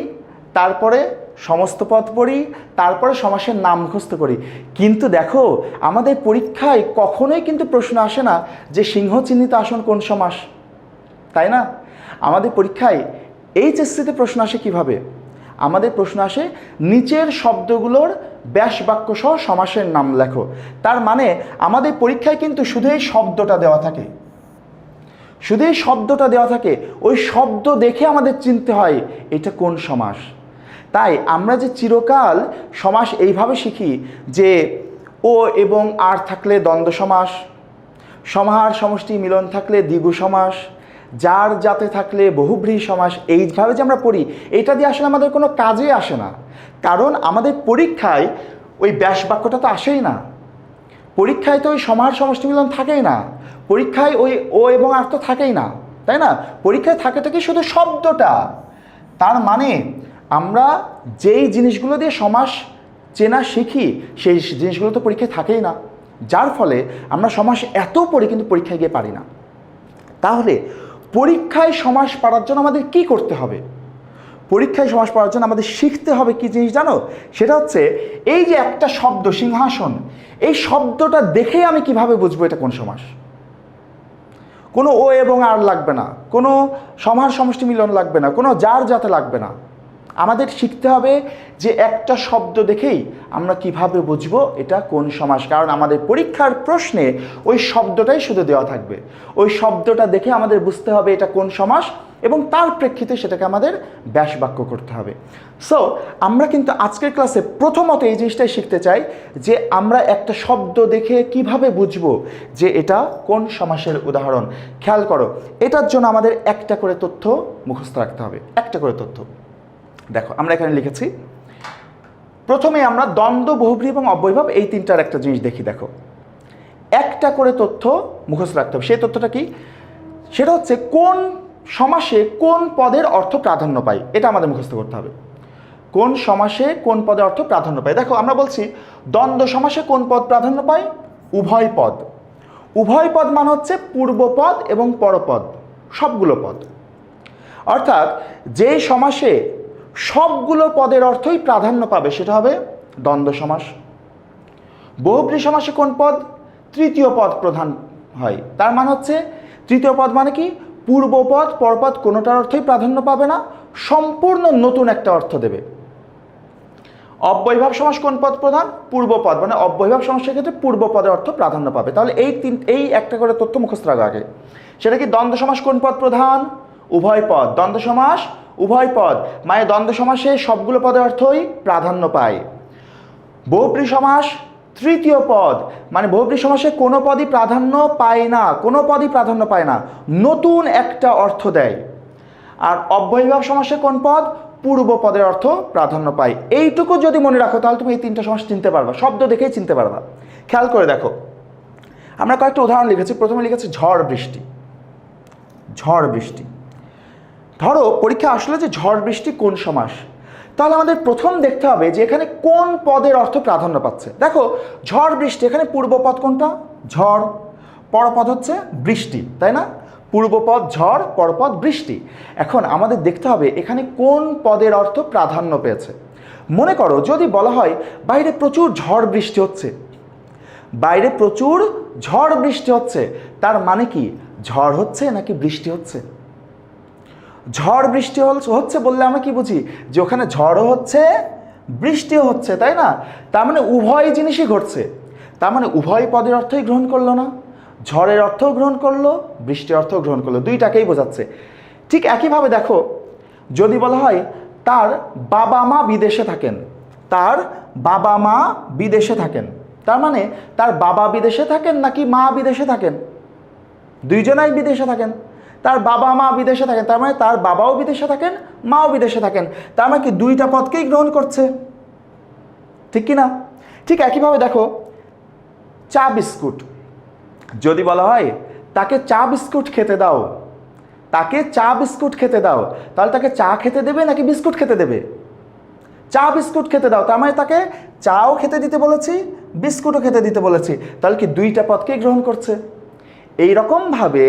তারপরে সমস্ত পদ পড়ি, তারপরে সমাসের নাম মুখস্থ করি। কিন্তু দেখো, আমাদের পরীক্ষায় কখনোই কিন্তু প্রশ্ন আসে না যে সিংহ চিহ্নিত আসন কোন সমাস, তাই না? আমাদের পরীক্ষায় এইচএসসিতে প্রশ্ন আসে কিভাবে? আমাদের প্রশ্ন আসে নিচের শব্দগুলোর ব্যাস বাক্য সহ সমাসের নাম লেখো। তার মানে আমাদের পরীক্ষায় কিন্তু শুধু এই শব্দটা দেওয়া থাকে, শুধু এই শব্দটা দেওয়া থাকে, ওই শব্দ দেখে আমাদের চিনতে হয় এটা কোন সমাস। তাই আমরা যে চিরকাল সমাস এইভাবে শিখি যে ও এবং আর থাকলে দ্বন্দ্ব সমাস, সমাহার সমষ্টি মিলন থাকলে দ্বিগু সমাস, যার যাতে থাকলে বহুব্রীহি সমাস, এইভাবে যে আমরা পড়ি এটা দিয়ে আসলে আমাদের কোনো কাজে আসে না। কারণ আমাদের পরীক্ষায় ওই ব্যাস বাক্যটা তো আসেই না, পরীক্ষায় তো ওই সমাহার সমষ্টি মিলন থাকেই না, পরীক্ষায় ওই ও এবং আর তো থাকেই না, তাই না? পরীক্ষায় থাকে কি শুধু শব্দটা। তার মানে আমরা যেই জিনিসগুলো দিয়ে সমাস চেনা শিখি সেই জিনিসগুলো তো পরীক্ষায় থাকেই না, যার ফলে আমরা সমাস এত পড়ি কিন্তু পরীক্ষায় গিয়ে পারি না। তাহলে পরীক্ষায় সমাস পড়ার জন্য আমাদের কি করতে হবে? পরীক্ষায় সমাস পড়ার জন্য আমাদের শিখতে হবে কি জিনিস জানো? সেটা হচ্ছে এই যে একটা শব্দ সিংহাসন, এই শব্দটা দেখেই আমি কিভাবে বুঝবো এটা কোন সমাস। কোনো ও এবং আর লাগবে না, কোনো সমাহার সমষ্টি মিলন লাগবে না, কোনো যার যাতে লাগবে না। আমাদের শিখতে হবে যে একটা শব্দ দেখেই আমরা কিভাবে বুঝবো এটা কোন সমাস। কারণ আমাদের পরীক্ষার প্রশ্নে ওই শব্দটাই শুধু দেওয়া থাকবে, ওই শব্দটা দেখে আমাদের বুঝতে হবে এটা কোন সমাস এবং তার প্রেক্ষিতে সেটাকে আমাদের ব্যাস বাক্য করতে হবে। সো আমরা কিন্তু আজকের ক্লাসে প্রথমত এই জিনিসটাই শিখতে চাই যে আমরা একটা শব্দ দেখে কিভাবে বুঝবো যে এটা কোন সমাসের উদাহরণ। খেয়াল করো, এটার জন্য আমাদের একটা করে তথ্য মুখস্থ রাখতে হবে, একটা করে তথ্য। দেখো আমরা এখানে লিখেছি, প্রথমে আমরা দ্বন্দ্ব, বহুব্রীহি এবং অব্যয়ভাব এই তিনটার একটা জিনিস দেখি। দেখো একটা করে তথ্য মুখস্থ রাখতে হবে। সেই তথ্যটা কি? সেটা হচ্ছে কোন সমাসে কোন পদের অর্থ প্রাধান্য পায়, এটা আমাদের মুখস্থ করতে হবে। কোন সমাসে কোন পদের অর্থ প্রাধান্য পায়। দেখো আমরা বলছি দ্বন্দ্ব সমাসে কোন পদ প্রাধান্য পায়? উভয় পদ। উভয় পদ মানে হচ্ছে পূর্বপদ এবং পরপদ, সবগুলো পদ। অর্থাৎ যেই সমাসে সবগুলো পদের অর্থই প্রাধান্য পাবে সেটা হবে দ্বন্দ্ব সমাস। বহুব্রীহি সমাসে কোন পদ? তৃতীয় পদ প্রধান হয়। তার মানে হচ্ছে তৃতীয় পদ মানে কি? পূর্বপদ পরপদ কোনোটার অর্থই প্রাধান্য পাবে না, সম্পূর্ণ নতুন একটা অর্থ দেবে। অব্যয়ভাব সমাস কোন পদ প্রধান? পূর্বপদ, মানে অব্যয়ভাব সমাসের ক্ষেত্রে পূর্বপদের অর্থ প্রাধান্য পাবে। তাহলে এই একটা করে তথ্য মুখস্থ রাখা আগে। সেটা কি? দ্বন্দ্ব সমাস কোন পদ প্রধান? উভয় পদ। দ্বন্দ্ব সমাস উভয় পদ মানে দ্বন্দ্ব সমাসে সবগুলো পদের অর্থই প্রাধান্য পায়। বহুব্রীহি সমাস তৃতীয় পদ, মানে বহুব্রীহি সমাসে কোনো পদই প্রাধান্য পায় না, কোনো পদই প্রাধান্য পায় না, নতুন একটা অর্থ দেয়। আর অব্যয়ভাব সমাসে কোন পদ? পূর্ব পদের অর্থ প্রাধান্য পায়। এইটুকু যদি মনে রাখো তাহলে তুমি এই তিনটা সমাস চিনতে পারবা, শব্দ দেখেই চিনতে পারবা। খেয়াল করে দেখো, আমরা কয়েকটা উদাহরণ লিখেছি। প্রথমে লিখেছি ঝড় বৃষ্টি। ঝড় বৃষ্টি, ধরো পরীক্ষা আসলে যে ঝড় বৃষ্টি কোন সমাস, তাহলে আমাদের প্রথম দেখতে হবে যে এখানে কোন পদের অর্থ প্রাধান্য পাচ্ছে। দেখো ঝড় বৃষ্টি, এখানে পূর্বপদ কোনটা? ঝড়। পরপদ হচ্ছে বৃষ্টি, তাই না? পূর্বপদ ঝড়, পরপদ বৃষ্টি। এখন আমাদের দেখতে হবে এখানে কোন পদের অর্থ প্রাধান্য পেয়েছে। মনে করো যদি বলা হয় বাইরে প্রচুর ঝড় বৃষ্টি হচ্ছে, বাইরে প্রচুর ঝড় বৃষ্টি হচ্ছে, তার মানে কি ঝড় হচ্ছে নাকি বৃষ্টি হচ্ছে? ঝড় বৃষ্টি হচ্ছে বললে আমরা কি বুঝি? যে ওখানে ঝড়ও হচ্ছে বৃষ্টিও হচ্ছে, তাই না? তার মানে উভয় জিনিসই ঘটছে। তার মানে উভয় পদের অর্থই গ্রহণ করলো না, ঝড়ের অর্থও গ্রহণ করলো, বৃষ্টির অর্থও গ্রহণ করলো, দুইটাকেই বোঝাচ্ছে। ঠিক একইভাবে দেখো যদি বলা হয় তার বাবা মা বিদেশে থাকেন, তার বাবা মা বিদেশে থাকেন, তার মানে তার বাবা বিদেশে থাকেন নাকি মা বিদেশে থাকেন? দুইজনাই বিদেশে থাকেন। তার বাবা মা বিদেশে থাকেন, তার মানে তার বাবাও বিদেশে থাকেন, মাও বিদেশে থাকেন, তার মানে কি দুইটা পদকেই গ্রহণ করছে, ঠিক কি না? ঠিক একইভাবে দেখো চা বিস্কুট, যদি বলা হয় তাকে চা বিস্কুট খেতে দাও, তাকে চা বিস্কুট খেতে দাও, তাহলে তাকে চা খেতে দেবে নাকি বিস্কুট খেতে দেবে? চা বিস্কুট খেতে দাও, তার মানে তাকে চাও খেতে দিতে বলেছি, বিস্কুটও খেতে দিতে বলেছি, তাহলে কি দুইটা পদকেই গ্রহণ করছে। এই রকমভাবে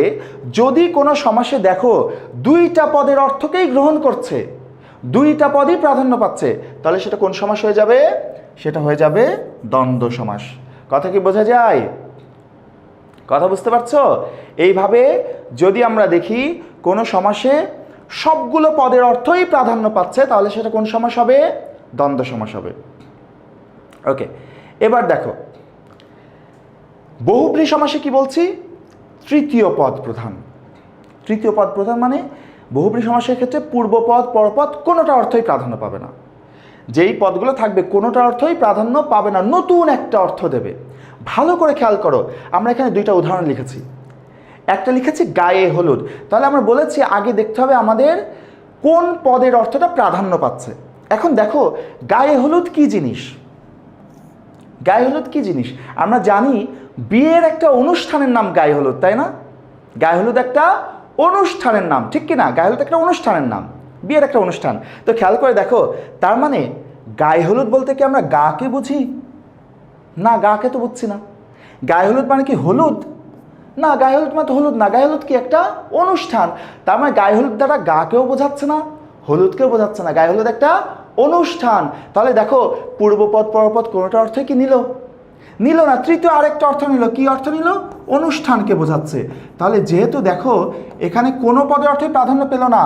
যদি কোনো সমাসে দেখো দুইটা পদের অর্থকেই গ্রহণ করছে, দুইটা পদই প্রাধান্য পাচ্ছে, তাহলে সেটা কোন সমাস হয়ে যাবে? সেটা হয়ে যাবে দ্বন্দ্ব সমাস। কথা কি বোঝা যায়? কথা বুঝতে পারছো? এইভাবে যদি আমরা দেখি কোনো সমাসে সবগুলো পদের অর্থই প্রাধান্য পাচ্ছে তাহলে সেটা কোন সমাস হবে? দ্বন্দ্ব সমাস হবে। ওকে, এবার দেখো বহুব্রীহি সমাসে কি বলছি? তৃতীয় পদ প্রধান। তৃতীয় পদ প্রধান মানে বহুব্রীহি সমাসের ক্ষেত্রে পূর্বপদ পরপদ কোনোটা অর্থই প্রাধান্য পাবে না। যেই পদগুলো থাকবে কোনোটা অর্থই প্রাধান্য পাবে না, নতুন একটা অর্থ দেবে। ভালো করে খেয়াল করো, আমরা এখানে দুইটা উদাহরণ লিখেছি। একটা লিখেছি গায়ে হলুদ, তাহলে আমরা বলেছি আগে দেখতে হবে আমাদের কোন পদের অর্থটা প্রাধান্য পাচ্ছে। এখন দেখো গায়ে হলুদ কি জিনিস, গায়ে হলুদ কি জিনিস? আমরা জানি বিয়ের একটা অনুষ্ঠানের নাম গায়ে হলুদ, তাই না? গায়ে হলুদ একটা অনুষ্ঠানের নাম, ঠিক কি না? গায়ে হলুদ একটা অনুষ্ঠানের নাম, বিয়ের একটা অনুষ্ঠান। তো খেয়াল করে দেখো, তার মানে গায়ে হলুদ বলতে কি আমরা গাকে বুঝি? না, গাকে তো বুঝছি না। গায়ে হলুদ মানে কি হলুদ? না, গায়ে হলুদ মানে তো হলুদ না। গায়ে হলুদ কি একটা অনুষ্ঠান, তার মানে গায়ে হলুদ দ্বারা গাকেও বোঝাচ্ছে না, হলুদকেও বোঝাচ্ছে না। গায়ে হলুদ একটা অনুষ্ঠান। তাহলে দেখো পূর্বপদ পরপদ কোনোটা অর্থ কি নিল? নিল না। তৃতীয় আরেকটা অর্থ নিল। কি অর্থ নিল? অনুষ্ঠানকে বোঝাচ্ছে। তাহলে যেহেতু দেখো এখানে কোনো পদের অর্থই প্রাধান্য পেল না,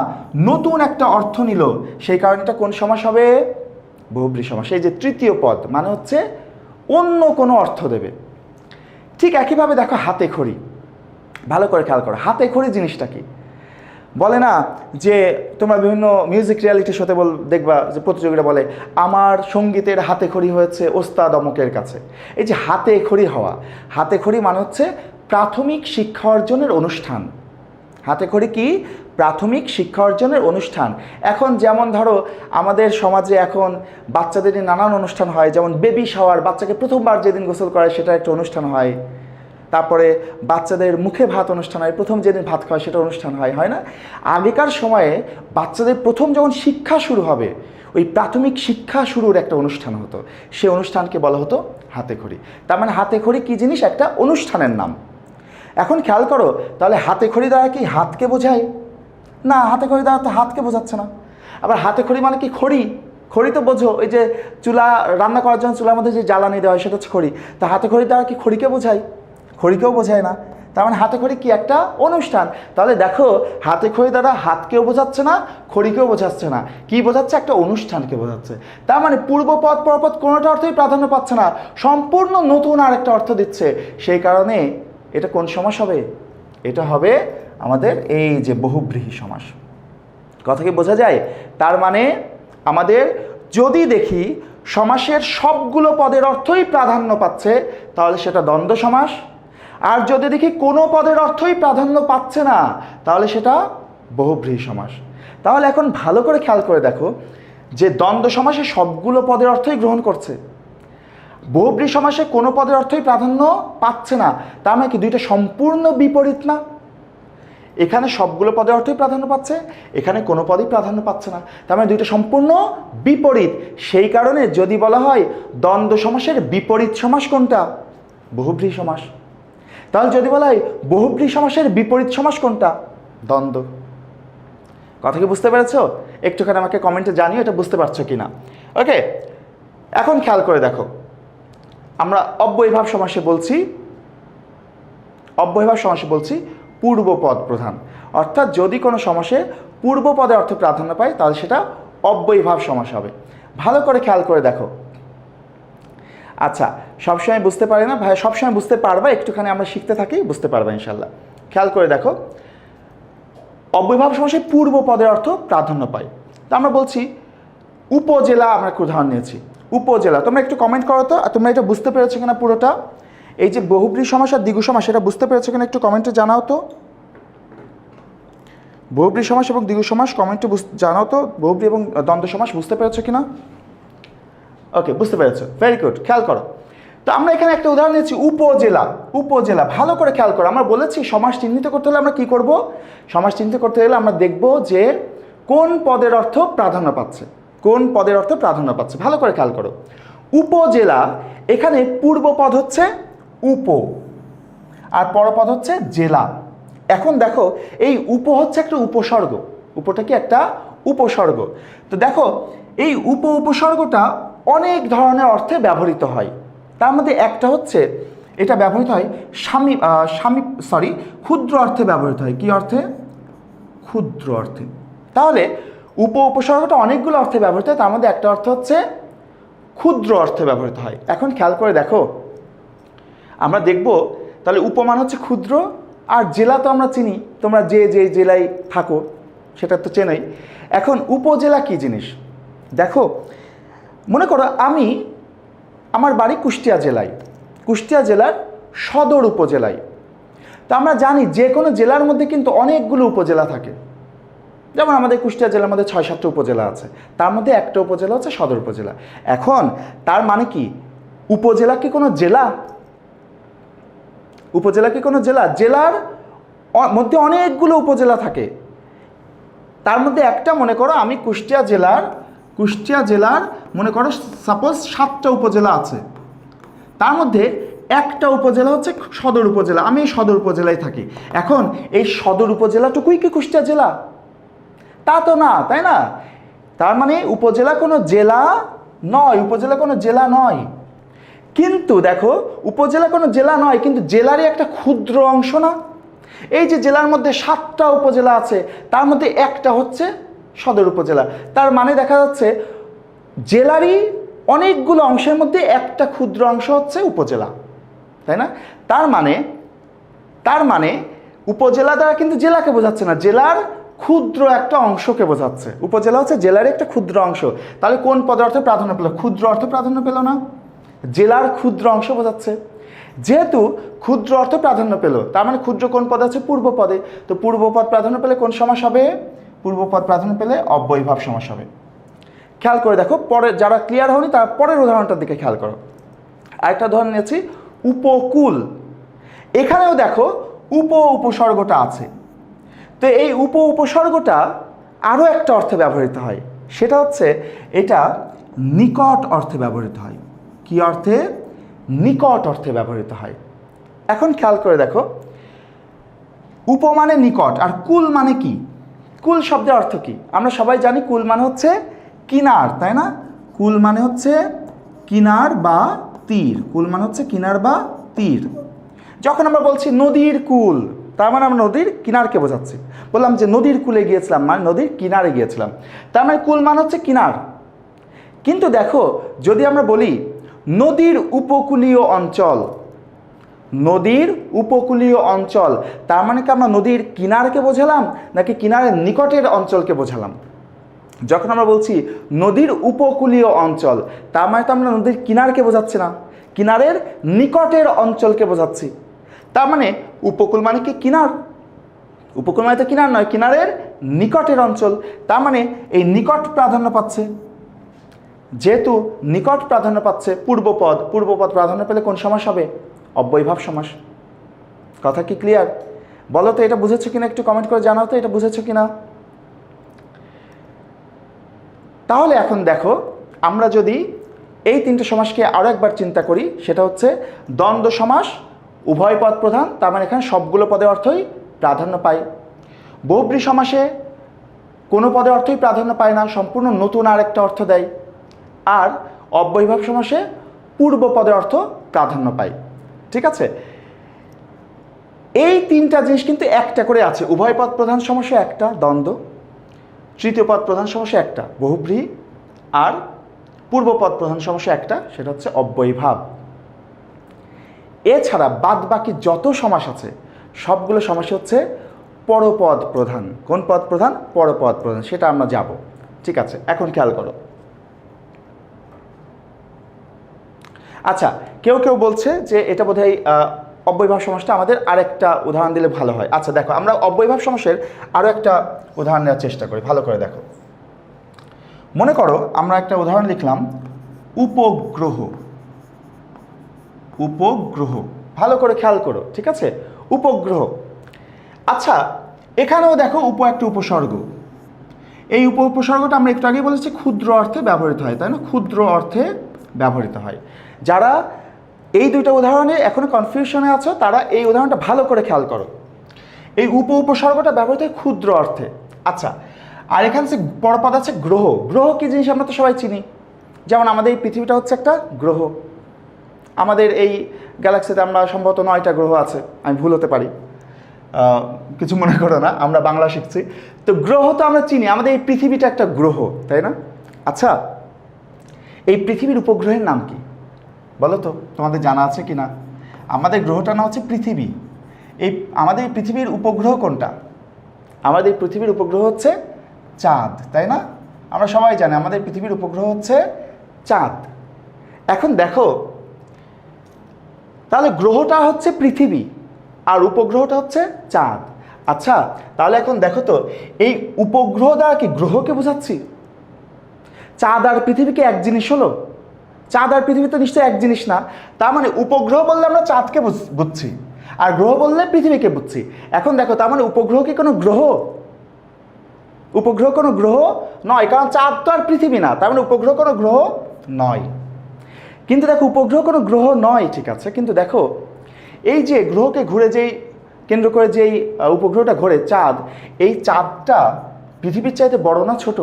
নতুন একটা অর্থ নিল, সেই কারণে এটা কোন সমাস হবে? বহুব্রীহি সমাস। এই যে তৃতীয় পদ মানে হচ্ছে অন্য কোনো অর্থ দেবে। ঠিক একইভাবে দেখো হাতে খড়ি, ভালো করে খেয়াল করো। হাতে খড়ি জিনিসটা কি? বলে না যে তোমরা বিভিন্ন মিউজিক রিয়ালিটি শোতে দেখবা যে প্রতিযোগীরা বলে আমার সঙ্গীতের হাতে খড়ি হয়েছে ওস্তাদ অমুকের কাছে। এই যে হাতে খড়ি হওয়া, হাতে খড়ি মানে হচ্ছে প্রাথমিক শিক্ষা অর্জনের অনুষ্ঠান। হাতে খড়ি কি? প্রাথমিক শিক্ষা অর্জনের অনুষ্ঠান। এখন যেমন ধরো আমাদের সমাজে এখন বাচ্চাদের নানান অনুষ্ঠান হয়, যেমন বেবি শাওয়ার, বাচ্চাকে প্রথমবার যেদিন গোসল করে সেটা একটা অনুষ্ঠান হয়। তারপরে বাচ্চাদের মুখে ভাত অনুষ্ঠান হয়, প্রথম যেদিন ভাত খাওয়া সেটা অনুষ্ঠান হয়, হয় না? আগেকার সময়ে বাচ্চাদের প্রথম যখন শিক্ষা শুরু হবে, ওই প্রাথমিক শিক্ষা শুরুর একটা অনুষ্ঠান হতো, সে অনুষ্ঠানকে বলা হতো হাতে খড়ি। তার মানে হাতে খড়ি কী জিনিস? একটা অনুষ্ঠানের নাম। এখন খেয়াল করো, তাহলে হাতে খড়ি দ্বারা কি হাতকে বোঝায়? না, হাতে খড়ি দ্বারা তো হাতকে বোঝাচ্ছে না। আবার হাতে খড়ি মানে কি? খড়ি। খড়ি তো বোঝো, ওই যে চুলা রান্না করার জন্য চুলার মধ্যে যে জ্বালানি দেওয়া হয় সেটা হচ্ছে খড়ি। তা হাতে খড়ি দ্বারা কি খড়িকে বোঝায়? খড়িকেও বোঝায় না। তার মানে হাতে খড়ি কি? একটা অনুষ্ঠান। তাহলে দেখো হাতে খড়ি দ্বারা হাতকেও বোঝাচ্ছে না, খড়িকেও বোঝাচ্ছে না, কি বোঝাচ্ছে? একটা অনুষ্ঠানকে বোঝাচ্ছে। তার মানে পূর্বপদ পরপদ কোনোটা অর্থই প্রাধান্য পাচ্ছে না, সম্পূর্ণ নতুন আরেকটা অর্থ দিচ্ছে। সেই কারণে এটা কোন সমাস হবে? এটা হবে আমাদের এই যে বহুব্রীহি সমাস। কথা কি বোঝা যায়? তার মানে আমাদের যদি দেখি সমাসের সবগুলো পদের অর্থই প্রাধান্য পাচ্ছে তাহলে সেটা দ্বন্দ্ব সমাস, আর যদি দেখি কোনো পদের অর্থই প্রাধান্য পাচ্ছে না তাহলে সেটা বহুব্রীহি সমাস। তাহলে এখন ভালো করে খেয়াল করে দেখো যে দ্বন্দ্ব সমাসে সবগুলো পদের অর্থই গ্রহণ করছে, বহুব্রীহি সমাসে কোনো পদের অর্থই প্রাধান্য পাচ্ছে না। তার মানে কি দুইটা সম্পূর্ণ বিপরীত না? এখানে সবগুলো পদের অর্থই প্রাধান্য পাচ্ছে, এখানে কোনো পদই প্রাধান্য পাচ্ছে না। তার মানে দুইটা সম্পূর্ণ বিপরীত। সেই কারণে যদি বলা হয় দ্বন্দ্ব সমাসের বিপরীত সমাস কোনটা? বহুব্রীহি সমাস। তাহলে যদি বলা হয় বহুব্রীহি সমাসের বিপরীত সমাস কোনটা? দ্বন্দ্ব। কথা কি বুঝতে পেরেছো? একটুখানি আমাকে কমেন্টে জানিও এটা বুঝতে পারছো কি না। ওকে, এখন খেয়াল করে দেখো, আমরা অব্যয়ীভাব সমাসে বলছি, অব্যয়ীভাব সমাসে বলছি পূর্বপদ প্রধান, অর্থাৎ যদি কোনো সমাসে পূর্বপদে অর্থ প্রাধান্য পায় তাহলে সেটা অব্যয়ীভাব সমাস হবে। ভালো করে খেয়াল করে দেখো। আচ্ছা, সবসময় বুঝতে পারি না ভাই, সবসময় বুঝতে পারবা, একটুখানি আমরা শিখতে থাকি, বুঝতে পারবা ইনশাল্লাহ। খেয়াল করে দেখো, অব্যয়ীভাব সমাসে পূর্বপদের অর্থ প্রাধান্য পায়। তো আমরা বলছি উপজেলা, আমরা একটা উদাহরণ নিয়েছি উপজেলা। তোমরা একটু কমেন্ট করো তো তোমরা এটা বুঝতে পেরেছো কিনা পুরোটা। এই যে বহুব্রীহি সমাস আর দ্বিগু সমাস, এটা বুঝতে পেরেছো কিনা একটু কমেন্টে জানাও তো। বহুব্রীহি সমাস এবং দ্বিগু সমাস কমেন্টে জানাও তো, বহুব্রীহি এবং দ্বন্দ্ব সমাস বুঝতে পেরেছো কিনা। ওকে, বুঝতে পেরেছো, ভেরি গুড। খেয়াল করো, তো আমরা এখানে একটা উদাহরণ নিয়েছি উপজেলা। উপজেলা ভালো করে খেয়াল করো, আমরা বলেছি সমাস চিহ্নিত করতে হলে আমরা কি করব? সমাস চিহ্নিত করতে হলে আমরা দেখব যে কোন পদের অর্থ প্রাধান্য পাচ্ছে, কোন পদের অর্থ প্রাধান্য পাচ্ছে। ভালো করে খেয়াল করো, উপজেলা, এখানে পূর্বপদ হচ্ছে উপ আর পরপদ হচ্ছে জেলা। এখন দেখো এই উপ হচ্ছে একটা উপসর্গ, উপটা কি একটা উপসর্গ। তো দেখো এই উপসর্গটা অনেক ধরনের অর্থে ব্যবহৃত হয়। তার মধ্যে একটা হচ্ছে এটা ব্যবহৃত হয় ক্ষুদ্র অর্থে ব্যবহৃত হয়। কি অর্থে? ক্ষুদ্র অর্থে। তাহলে উপসর্গটা অনেকগুলো অর্থে ব্যবহৃত হয়, তার মধ্যে একটা অর্থ হচ্ছে ক্ষুদ্র অর্থে ব্যবহৃত হয়। এখন খেয়াল করে দেখো, আমরা দেখব তাহলে উপমান হচ্ছে ক্ষুদ্র আর জেলা তো আমরা চিনি, তোমরা যে যে জেলায় থাকো সেটা তো চেনাই। এখন উপজেলা কী জিনিস দেখো, মনে করো আমার বাড়ি কুষ্টিয়া জেলায়, কুষ্টিয়া জেলার সদর উপজেলায়। তো আমরা জানি যে কোনো জেলার মধ্যে কিন্তু অনেকগুলো উপজেলা থাকে, যেমন আমাদের কুষ্টিয়া জেলার মধ্যে 6-7টা উপজেলা আছে, তার মধ্যে একটা উপজেলা হচ্ছে সদর উপজেলা। এখন তার মানে কি উপজেলা কি কোনো জেলা? উপজেলা কি কোনো জেলা? জেলার মধ্যে অনেকগুলো উপজেলা থাকে, তার মধ্যে একটা, মনে করো আমি কুষ্টিয়া জেলার মনে করো সাপোজ 7টা উপজেলা আছে, তার মধ্যে একটা উপজেলা হচ্ছে সদর উপজেলা, আমি এই সদর উপজেলায় থাকি। এখন এই সদর উপজেলাটুকুই কি কুষ্টিয়া জেলা? তা তো না, তাই না? তার মানে উপজেলা কোনো জেলা নয়, উপজেলা কোনো জেলা নয়। কিন্তু দেখো, উপজেলা কোনো জেলা নয়, কিন্তু জেলারই একটা ক্ষুদ্র অংশ না? এই যে জেলার মধ্যে 7টা উপজেলা আছে, তার মধ্যে একটা হচ্ছে সদর উপজেলা, তার মানে দেখা যাচ্ছে জেলারই অনেকগুলো অংশের মধ্যে একটা ক্ষুদ্র অংশ হচ্ছে উপজেলা, তাই না? তার মানে উপজেলা দ্বারা কিন্তু জেলাকে বোঝাচ্ছে না, জেলার ক্ষুদ্র একটা অংশকে বোঝাচ্ছে। উপজেলা হচ্ছে জেলার একটা ক্ষুদ্র অংশ। তাহলে কোন পদের অর্থে প্রাধান্য পেল? ক্ষুদ্র অর্থ প্রাধান্য পেল না, জেলার ক্ষুদ্র অংশ বোঝাচ্ছে। যেহেতু ক্ষুদ্র অর্থ প্রাধান্য পেল, তার মানে ক্ষুদ্র কোন পদে আছে? পূর্ব পদে। তো পূর্বপদ প্রাধান্য পেলে কোন সমাস হবে? পূর্বপদ প্রাধান্য পেলে অব্যয়ীভাব সমাস হবে। খেয়াল করে দেখো, পরে যারা ক্লিয়ার হয়নি তার পরের উদাহরণটার দিকে খেয়াল করো। আরেকটা উদাহরণ নিয়েছি, উপকূল। এখানেও দেখো উপসর্গটা আছে। তো এই উপসর্গটা আরও একটা অর্থে ব্যবহৃত হয়, সেটা হচ্ছে এটা নিকট অর্থে ব্যবহৃত হয়। কি অর্থে? নিকট অর্থে ব্যবহৃত হয়। এখন খেয়াল করে দেখো, উপ মানে নিকট, আর কুল মানে কি? কুল শব্দের অর্থ কি? আমরা সবাই জানি কুল মানে হচ্ছে কিনার, তাই না? কুল মানে হচ্ছে কিনার বা তীর। কুল মানে হচ্ছে কিনার বা তীর। যখন আমরা বলছি নদীর কুল, তার মানে আমরা নদীর কিনারকে বোঝাচ্ছি। বললাম যে নদীর কূলে গিয়েছিলাম, মানে নদীর কিনারে গিয়েছিলাম, তার মানে কুল মানে হচ্ছে কিনার। কিন্তু দেখো, যদি আমরা বলি নদীর উপকূলীয় অঞ্চল, নদীর উপকূলীয় অঞ্চল, তার মানে কি আমরা নদীর কিনারকে বোঝালাম নাকি কিনারের নিকটের অঞ্চলকে বোঝালাম? যখন আমরা বলছি নদীর উপকূলীয় অঞ্চল, তার মানে তো আমরা নদীর কিনারকে বোঝাচ্ছি না, কিনারের নিকটের অঞ্চলকে বোঝাচ্ছি। তার মানে উপকূল মানে কি কিনার, উপকূল মানে তো কিনার নয়, কিনারের নিকটের অঞ্চল। তার মানে এই নিকট প্রাধান্য পাচ্ছে। যেহেতু নিকট প্রাধান্য পাচ্ছে, পূর্বপদ প্রাধান্য পেলে কোন সমাস হবে? অব্যয়ীভাব সমাস। কথা কি ক্লিয়ার? বলো তো, এটা বুঝেছো কিনা একটু কমেন্ট করে জানাও তো, এটা বুঝেছো কিনা। তাহলে এখন দেখো, আমরা যদি এই 3টে সমাসকে আরও একবার চিন্তা করি, সেটা হচ্ছে দ্বন্দ্ব সমাস, উভয় পদ প্রধান, তার মানে এখানে সবগুলো পদের অর্থই প্রাধান্য পায়। বহুব্রী সমাসে কোনো পদের অর্থই প্রাধান্য পায় না, সম্পূর্ণ নতুন আরেকটা অর্থ দেয়। আর অব্যয়ীভাব সমাসে পূর্ব পদের অর্থ প্রাধান্য পায়। ঠিক আছে, এই 3টা জিনিস কিন্তু একটা করে আছে। উভয় পদ প্রধান সমাসে একটা দ্বন্দ্ব, তৃতীয় পদ প্রধান সমাসে একটা বহুব্রী, আর পূর্বপদ প্রধান সমাসে একটা, সেটা হচ্ছে অব্যয়ীভাব। এছাড়া বাদ বাকি যত সমাস আছে সবগুলো সমাসই হচ্ছে পরপদ প্রধান। কোন পদ প্রধান? পরপদ প্রধান। সেটা আমরা যাব। ঠিক আছে, এখন খেয়াল করো। আচ্ছা, কেউ কেউ বলছে যে এটা বোধহয় অব্যয়ীভাব সমাসটা আমাদের আরেকটা উদাহরণ দিলে ভালো হয়। আচ্ছা দেখো, আমরা অব্যয়ীভাব সমাসের আরও একটা উদাহরণ নেওয়ার চেষ্টা করি। ভালো করে দেখো, মনে করো আমরা একটা উদাহরণ লিখলাম, উপগ্রহ। উপগ্রহ, ভালো করে খেয়াল করো, ঠিক আছে? উপগ্রহ। আচ্ছা, এখানেও দেখো একটা উপসর্গ। এই উপসর্গটা আমরা একটু আগেই বলেছি ক্ষুদ্র অর্থে ব্যবহৃত হয়, তাই না? ক্ষুদ্র অর্থে ব্যবহৃত হয়। যারা এই দুইটা উদাহরণে এখনো কনফিউশনে আছো, তারা এই উদাহরণটা ভালো করে খেয়াল করো। এই উপসর্গটা ব্যবহৃত হয় ক্ষুদ্র অর্থে। আচ্ছা, আর এখানে যে পরপদ আছে গ্রহ। গ্রহ কি জিনিস আমরা তো সবাই চিনি। যেমন আমাদের এই পৃথিবীটা হচ্ছে একটা গ্রহ। আমাদের এই গ্যালাক্সিতে আমরা সম্ভবত 9টা গ্রহ আছে, আমি ভুল হতে পারি, কিছু মনে করো না, আমরা বাংলা শিখছি। তো গ্রহ তো আমরা চিনি, আমাদের এই পৃথিবীটা একটা গ্রহ, তাই না? আচ্ছা, এই পৃথিবীর উপগ্রহের নাম কি বলো তো? তোমাদের জানা আছে কি না? আমাদের গ্রহটার নাম হচ্ছে পৃথিবী। এই আমাদের পৃথিবীর উপগ্রহ কোনটা? আমাদের পৃথিবীর উপগ্রহ হচ্ছে চাঁদ, তাই না? আমরা সবাই জানি আমাদের পৃথিবীর উপগ্রহ হচ্ছে চাঁদ। এখন দেখো, তাহলে গ্রহটা হচ্ছে পৃথিবী আর উপগ্রহটা হচ্ছে চাঁদ। আচ্ছা, তাহলে এখন দেখো তো, এই উপগ্রহ দ্বারা কি গ্রহকে বোঝাচ্ছি? চাঁদ আর পৃথিবীকে এক জিনিস হলো? চাঁদ আর পৃথিবী তো নিশ্চয়ই এক জিনিস না। তার মানে উপগ্রহ বললে আমরা চাঁদকে বুঝছি, আর গ্রহ বললে পৃথিবীকে বুঝছি। এখন দেখো, তার মানে উপগ্রহ কি কোনো গ্রহ? উপগ্রহ কোনো গ্রহ নয়, কারণ চাঁদ তো আর পৃথিবী না, তার মানে উপগ্রহ কোনো গ্রহ নয়। কিন্তু দেখো, উপগ্রহ কোনো গ্রহ নয়, ঠিক আছে, কিন্তু দেখো এই যে গ্রহকে ঘুরে যেই কেন্দ্র করে যেই উপগ্রহটা ঘোরে চাঁদ, এই চাঁদটা পৃথিবীর চাইতে বড় না ছোট?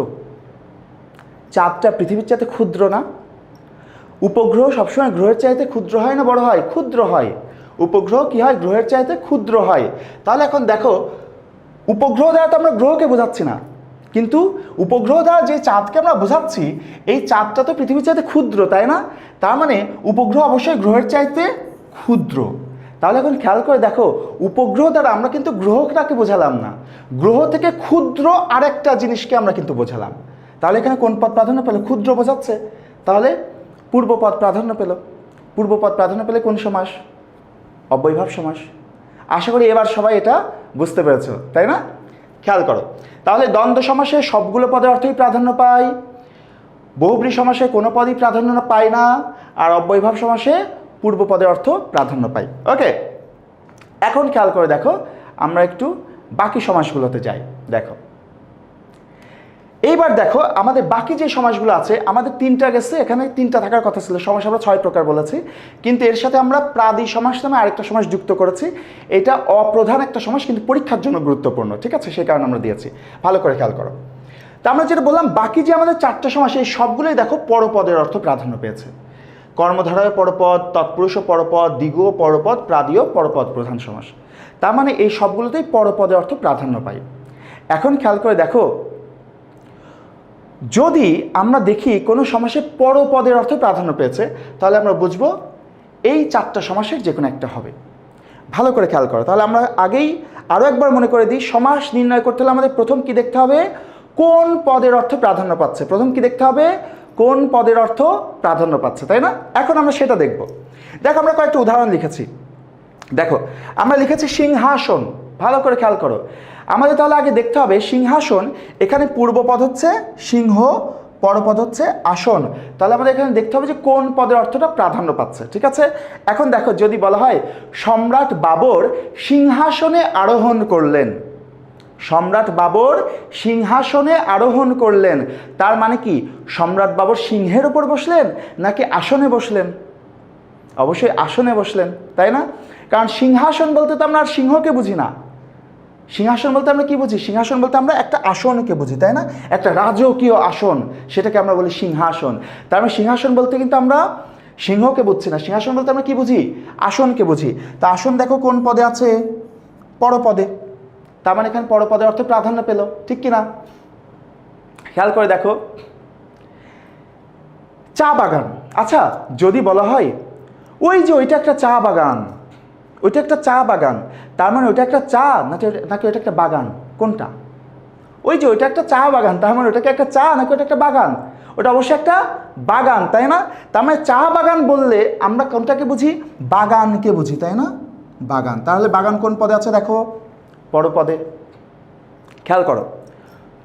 চাঁদটা পৃথিবীর চাইতে ক্ষুদ্র না? উপগ্রহ সবসময় গ্রহের চাইতে ক্ষুদ্র হয় না বড় হয়? ক্ষুদ্র হয়। উপগ্রহ কি হয়? গ্রহের চাইতে ক্ষুদ্র হয়। তাহলে এখন দেখো, উপগ্রহ দ্বারা তো আমরা গ্রহকে বোঝাচ্ছি না, কিন্তু উপগ্রহ দ্বারা যে চাঁদকে আমরা বোঝাচ্ছি, এই চাঁদটা তো পৃথিবীর চাইতে ক্ষুদ্র, তাই না? তার মানে উপগ্রহ অবশ্যই গ্রহের চাইতে ক্ষুদ্র। তাহলে এখন খেয়াল করে দেখো, উপগ্রহ দ্বারা আমরা কিন্তু গ্রহটাকে বোঝালাম না, গ্রহ থেকে ক্ষুদ্র আরেকটা জিনিসকে আমরা কিন্তু বোঝালাম। তাহলে এখানে কোন পদ প্রাধান্য পেল? ক্ষুদ্র বোঝাচ্ছে, তাহলে পূর্বপদ প্রাধান্য পেল। পূর্বপদ প্রাধান্য পেলে কোন সমাস? অব্যয়ভাব সমাস। আশা করি এবার সবাই এটা বুঝতে পেরেছ, তাই না? খেয়াল করো, তাহলে দ্বন্দ্ব সমাসে সবগুলো পদের অর্থই প্রাধান্য পায়, বহুব্রী সমাসে কোনো পদই প্রাধান্য পায় না, আর অব্যয়ভাব সমাসে পূর্ব পদের অর্থ প্রাধান্য পায়। ওকে, এখন খেয়াল করে দেখো, আমরা একটু বাকি সমাসগুলোতে যাই। দেখো, এইবার দেখো আমাদের বাকি যে সমাসগুলো আছে, আমাদের তিনটা গেছে, এখানে তিনটা থাকার কথা ছিল। সমাস আমরা 6 প্রকার বলেছি, কিন্তু এর সাথে আমরা প্রাদি সমাস নামে আরেকটা সমাস যুক্ত করেছি। এটা অপ্রধান একটা সমাস, কিন্তু পরীক্ষার জন্য গুরুত্বপূর্ণ, ঠিক আছে, সেই কারণে আমরা দিয়েছি। ভালো করে খেয়াল করো। তা আমরা যেটা বললাম, বাকি যে আমাদের 4টা সমাস, এই সবগুলোই দেখো পরপদের অর্থ প্রাধান্য পেয়েছে। কর্মধারয় পরপদ, তৎপুরুষ পরপদ, দ্বিগু পরপদ, প্রাদিও পরপদ প্রধান সমাস। তার মানে এই সবগুলোতেই পরপদের অর্থ প্রাধান্য পাই। এখন খেয়াল করে দেখো, যদি আমরা দেখি কোনো সমাসে পরপদের অর্থ প্রাধান্য পেয়েছে, তাহলে আমরা বুঝবো এই 4টা সমাসের যে কোনো একটা হবে। ভালো করে খেয়াল করো। তাহলে আমরা আগেই আরও একবার মনে করে দিই, সমাস নির্ণয় করতে হলে আমাদের প্রথম কি দেখতে হবে? কোন পদের অর্থ প্রাধান্য পাচ্ছে। প্রথম কি দেখতে হবে? কোন পদের অর্থ প্রাধান্য পাচ্ছে, তাই না? এখন আমরা সেটা দেখব। দেখো, আমরা কয়েকটা উদাহরণ লিখেছি। দেখো, আমরা লিখেছি সিংহাসন। ভালো করে খেয়াল করো, আমাদের তাহলে আগে দেখতে হবে সিংহাসন, এখানে পূর্বপদ হচ্ছে সিংহ, পরপদ হচ্ছে আসন। তাহলে আমাদের এখানে দেখতে হবে যে কোন পদের অর্থটা প্রাধান্য পাচ্ছে, ঠিক আছে? এখন দেখো, যদি বলা হয় সম্রাট বাবর সিংহাসনে আরোহণ করলেন, সম্রাট বাবর সিংহাসনে আরোহণ করলেন, তার মানে কি সম্রাট বাবর সিংহের উপর বসলেন নাকি আসনে বসলেন? অবশ্যই আসনে বসলেন, তাই না? কারণ সিংহাসন বলতে তো আমরা আর সিংহকে বুঝি না। সিংহাসন বলতে আমরা কি বুঝি? সিংহাসন বলতে আমরা একটা আসনকে বুঝি, তাই না? একটা রাজকীয় আসন, সেটাকে আমরা বলি সিংহাসন। তার মানে সিংহাসন বলতে কিন্তু আমরা সিংহকে বুঝছি না, সিংহাসন বলতে আমরা কি বুঝি? আসনকে বুঝি। তা আসন দেখো কোন পদে আছে? পরপদে। তার মানে এখানে পরপদের অর্থে প্রাধান্য পেল, ঠিক কি না? খেয়াল করে দেখো, চা বাগান। আচ্ছা, যদি বলা হয় ওই যে ওইটা একটা চা বাগান, ওইটা একটা চা বাগান, তার মানে ওইটা একটা চা নাকি ওইটা একটা বাগান? কোনটা? ওই যে ওইটা একটা চা বাগান, তার মানে ওইটাকে একটা চা নাকি ওইটা একটা বাগান? ওটা অবশ্যই একটা বাগান, তাই না? তার মানে চা বাগান বললে আমরা কোনটাকে বুঝি? বাগানকে বুঝি, তাই না? বাগান। তাহলে বাগান কোন পদে আছে? দেখো, পরপদে। খেয়াল করো,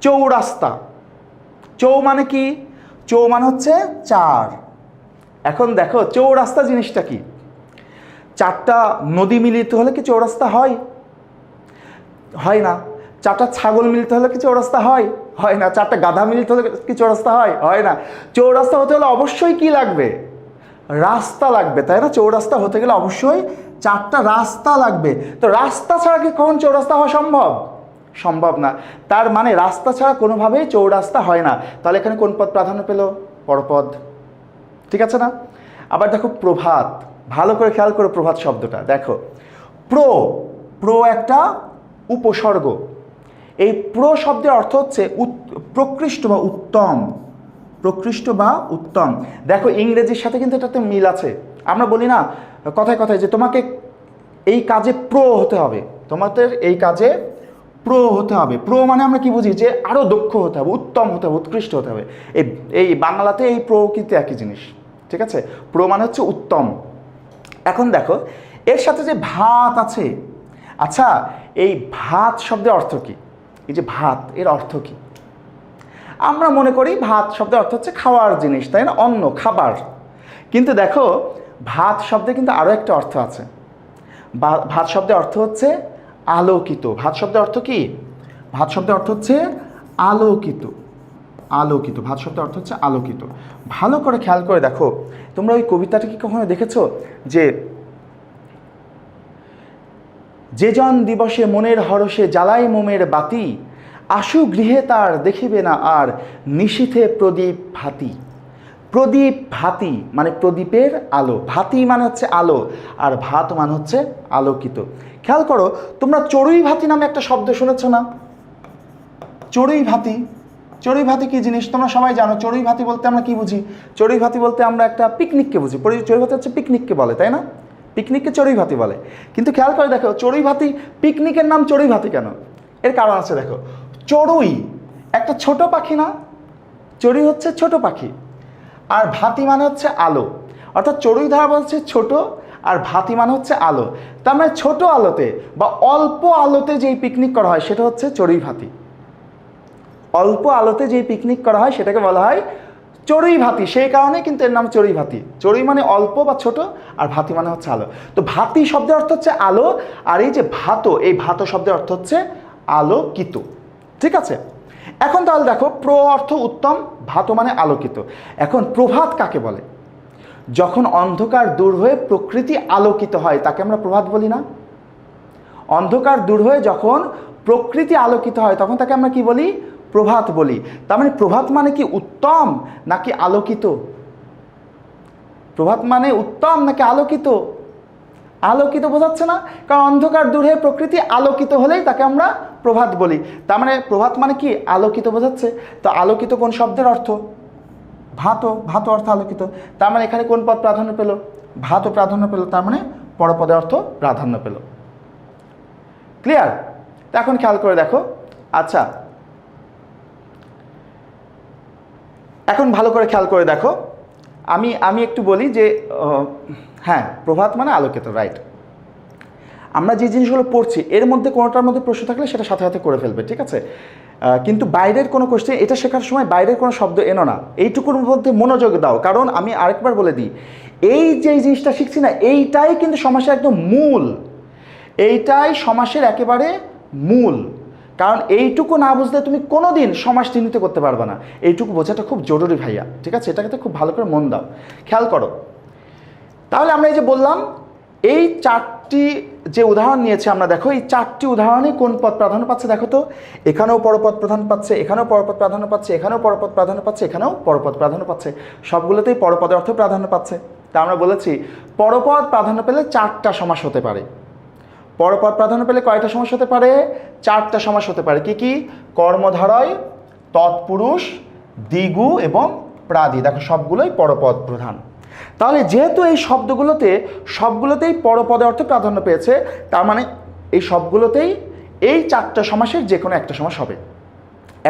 চৌরাস্তা। চৌ মানে কি? চৌ মানে হচ্ছে 4। এখন দেখো, চৌরাস্তা জিনিসটা কি? 4টা নদী মিলিত হলে কি চৌরাস্তা হয়? হয় না। 4টা ছাগল মিলিত হলে কি চৌরাস্তা হয়? হয় না। 4টা গাধা মিলিত হলে কি চৌরাস্তা হয়? হয় না। চৌরাস্তা হতে হলে অবশ্যই কি লাগবে? রাস্তা লাগবে, তাই না? চৌরাস্তা হতে গেলে অবশ্যই 4টা রাস্তা লাগবে। তো রাস্তা ছাড়া কি কখন চৌরাস্তা হওয়া সম্ভব? সম্ভব না। তার মানে রাস্তা ছাড়া কোনোভাবেই চৌরাস্তা হয় না। তাহলে এখানে কোন পদ প্রাধান্য পেল? পরপদ, ঠিক আছে না? আবার দেখো প্রভাত। ভালো করে খেয়াল করো প্রভাত শব্দটা। দেখো, প্র একটা উপসর্গ। এই শব্দের অর্থ হচ্ছে প্রকৃষ্ট বা উত্তম, প্রকৃষ্ট বা উত্তম। দেখো, ইংরেজির সাথে কিন্তু এটাতে মিল আছে। আমরা বলি না কথায় কথায় যে তোমাকে এই কাজে প্রো হতে হবে, তোমাদের এই কাজে প্রো হতে হবে। প্রো মানে আমরা কি বুঝি, যে আরও দক্ষ হতে হবে, উত্তম হতে হবে, উৎকৃষ্ট হতে হবে। এই বাংলাতে এই প্রো কিন্তু একই জিনিস, ঠিক আছে? প্রো মানে হচ্ছে উত্তম। এখন দেখো এর সাথে যে ভাত আছে, আচ্ছা এই ভাত শব্দের অর্থ কি? এই যে ভাত, এর অর্থ কি? আমরা মনে করি ভাত শব্দের অর্থ হচ্ছে খাওয়ার জিনিস, তাই না? অন্ন, খাবার। কিন্তু দেখো ভাত শব্দে কিন্তু আরও একটা অর্থ আছে। ভাত শব্দের অর্থ হচ্ছে আলোকিত। ভাত শব্দের অর্থ কি? ভাত শব্দের অর্থ হচ্ছে আলোকিত। আলোকিত, ভাত শব্দের অর্থ হচ্ছে আলোকিত। ভালো করে খেয়াল করে দেখো, তোমরা ওই কবিতাটা কি কখনো দেখেছো, যে জন দিবসে মনের হরষে জ্বালাই মোমের বাতি, আশু গৃহে তার দেখিবে না আর নিশীথে প্রদীপ ভাতি। প্রদীপ ভাতি মানে প্রদীপের আলো, ভাতি মানে হচ্ছে আলো, আর ভাত মানে হচ্ছে আলোকিত। খেয়াল করো, তোমরা চড়ুই ভাতি নামে একটা শব্দ শুনেছ না? চড়ুই ভাতি, চড়ুই ভাতি কি জিনিস তোমরা সবাই জানো। চড়ুই ভাতি বলতে আমরা কি বুঝি? চড়ুই ভাতি বলতে আমরা একটা পিকনিককে বুঝি। চড়ুই ভাতি হচ্ছে পিকনিককে বলে, তাই না? পিকনিককে চড়ুই ভাতি বলে। কিন্তু খেয়াল করে দেখো, চড়ুই ভাতি, পিকনিকের নাম চড়ুই ভাতি কেন? এর কারণ আছে। দেখো, চড়ুই একটা ছোট পাখি না? চড়ুই হচ্ছে ছোট পাখি, আর ভাতি মানে হচ্ছে আলো। অর্থাৎ চড়ুই ধারা বলছে ছোট, আর ভাতি মানে হচ্ছে আলো। তার মানে ছোট আলোতে বা অল্প আলোতে যেই পিকনিক করা হয় সেটা হচ্ছে চড়ুই ভাতি। অল্প আলোতে যেই পিকনিক করা হয় সেটাকে বলা হয় চড়ুই ভাতি। সেই কারণে কিন্তু এর নাম চড়ুই ভাতি। চড়ুই মানে অল্প বা ছোট, আর ভাতি মানে হচ্ছে আলো। তো ভাতি শব্দের অর্থ হচ্ছে আলো, আর এই যে ভাত, এই ভাত শব্দের অর্থ হচ্ছে আলোকিত। ঠিক আছে? এখন তাহলে দেখো, প্র অর্থ উত্তম, ভাত মানে আলোকিত। এখন প্রভাত কাকে বলে? যখন অন্ধকার দূর হয়ে প্রকৃতি আলোকিত হয় তাকে আমরা প্রভাত বলি না? অন্ধকার দূর হয়ে যখন প্রকৃতি আলোকিত হয় তখন তাকে আমরা কি বলি? প্রভাত বলি। তার মানে প্রভাত মানে কি উত্তম নাকি আলোকিত? প্রভাত মানে উত্তম নাকি আলোকিত? আলোকিত বোঝাচ্ছে না? কারণ অন্ধকার দূর হয়ে প্রকৃতি আলোকিত হলেই তাকে আমরা প্রভাত বলি। তার মানে প্রভাত মানে কি? আলোকিত বোঝাচ্ছে। তো আলোকিত কোন শব্দের অর্থ? ভাত। ভাত অর্থ আলোকিত। তার মানে এখানে কোন পদ প্রাধান্য পেল? ভাত প্রাধান্য পেল। তার মানে পরপদের অর্থ প্রাধান্য পেল। ক্লিয়ার? তো এখন খেয়াল করে দেখো। আচ্ছা, এখন ভালো করে খেয়াল করে দেখো, আমি একটু বলি যে হ্যাঁ, প্রভাত মানে আলোকিত, রাইট। আমরা যে জিনিসগুলো পড়ছি এর মধ্যে কোনোটার মধ্যে প্রশ্ন থাকলে সেটা সাথে সাথে করে ফেলবে, ঠিক আছে? কিন্তু বাইরের কোনো কোশ্চেন, এটা শেখার সময় বাইরের কোনো শব্দ এনো না, এইটুকুর মধ্যে মনোযোগ দাও। কারণ আমি আরেকবার বলে দিই, এই যে জিনিসটা শিখছি না, এইটাই কিন্তু সমাসের একদম মূল। এইটাই সমাসের একেবারে মূল। কারণ এইটুকু না বুঝলে তুমি কোনো দিন সমাস চিহ্নিত করতে পারবে না। এইটুকু বোঝাটা খুব জরুরি ভাইয়া, ঠিক আছে? এটাকে তো খুব ভালো করে মন দাও, খেয়াল করো। তাহলে আমরা এই যে বললাম, এই চারটি যে উদাহরণ নিয়েছি আমরা, দেখো এই চারটি উদাহরণে কোন পদ প্রাধান্য পাচ্ছে দেখো তো। এখানেও পরপদ প্রাধান্য পাচ্ছে, এখানেও পরপদ প্রাধান্য পাচ্ছে, এখানেও পরপদ প্রাধান্য পাচ্ছে, এখানেও পরপদ প্রাধান্য পাচ্ছে। সবগুলোতেই পরপদের অর্থ প্রাধান্য পাচ্ছে। তা আমরা বলেছি পরপদ প্রাধান্য পেলে চারটা সমাস হতে পারে। পরপদ প্রাধান্য পেলে কয়টা সমাস হতে পারে? চারটা সমাস হতে পারে। কি কি? কর্মধারয়, তৎপুরুষ, দ্বিগু এবং প্রাদি। দেখো সবগুলোই পরপদ প্রধান। তাহলে যেহেতু এই শব্দগুলোতে সবগুলোতেই পরপদের অর্থে প্রাধান্য পেয়েছে, তার মানে এই সবগুলোতেই এই চারটা সমাসের যে কোনো একটা সমাস হবে।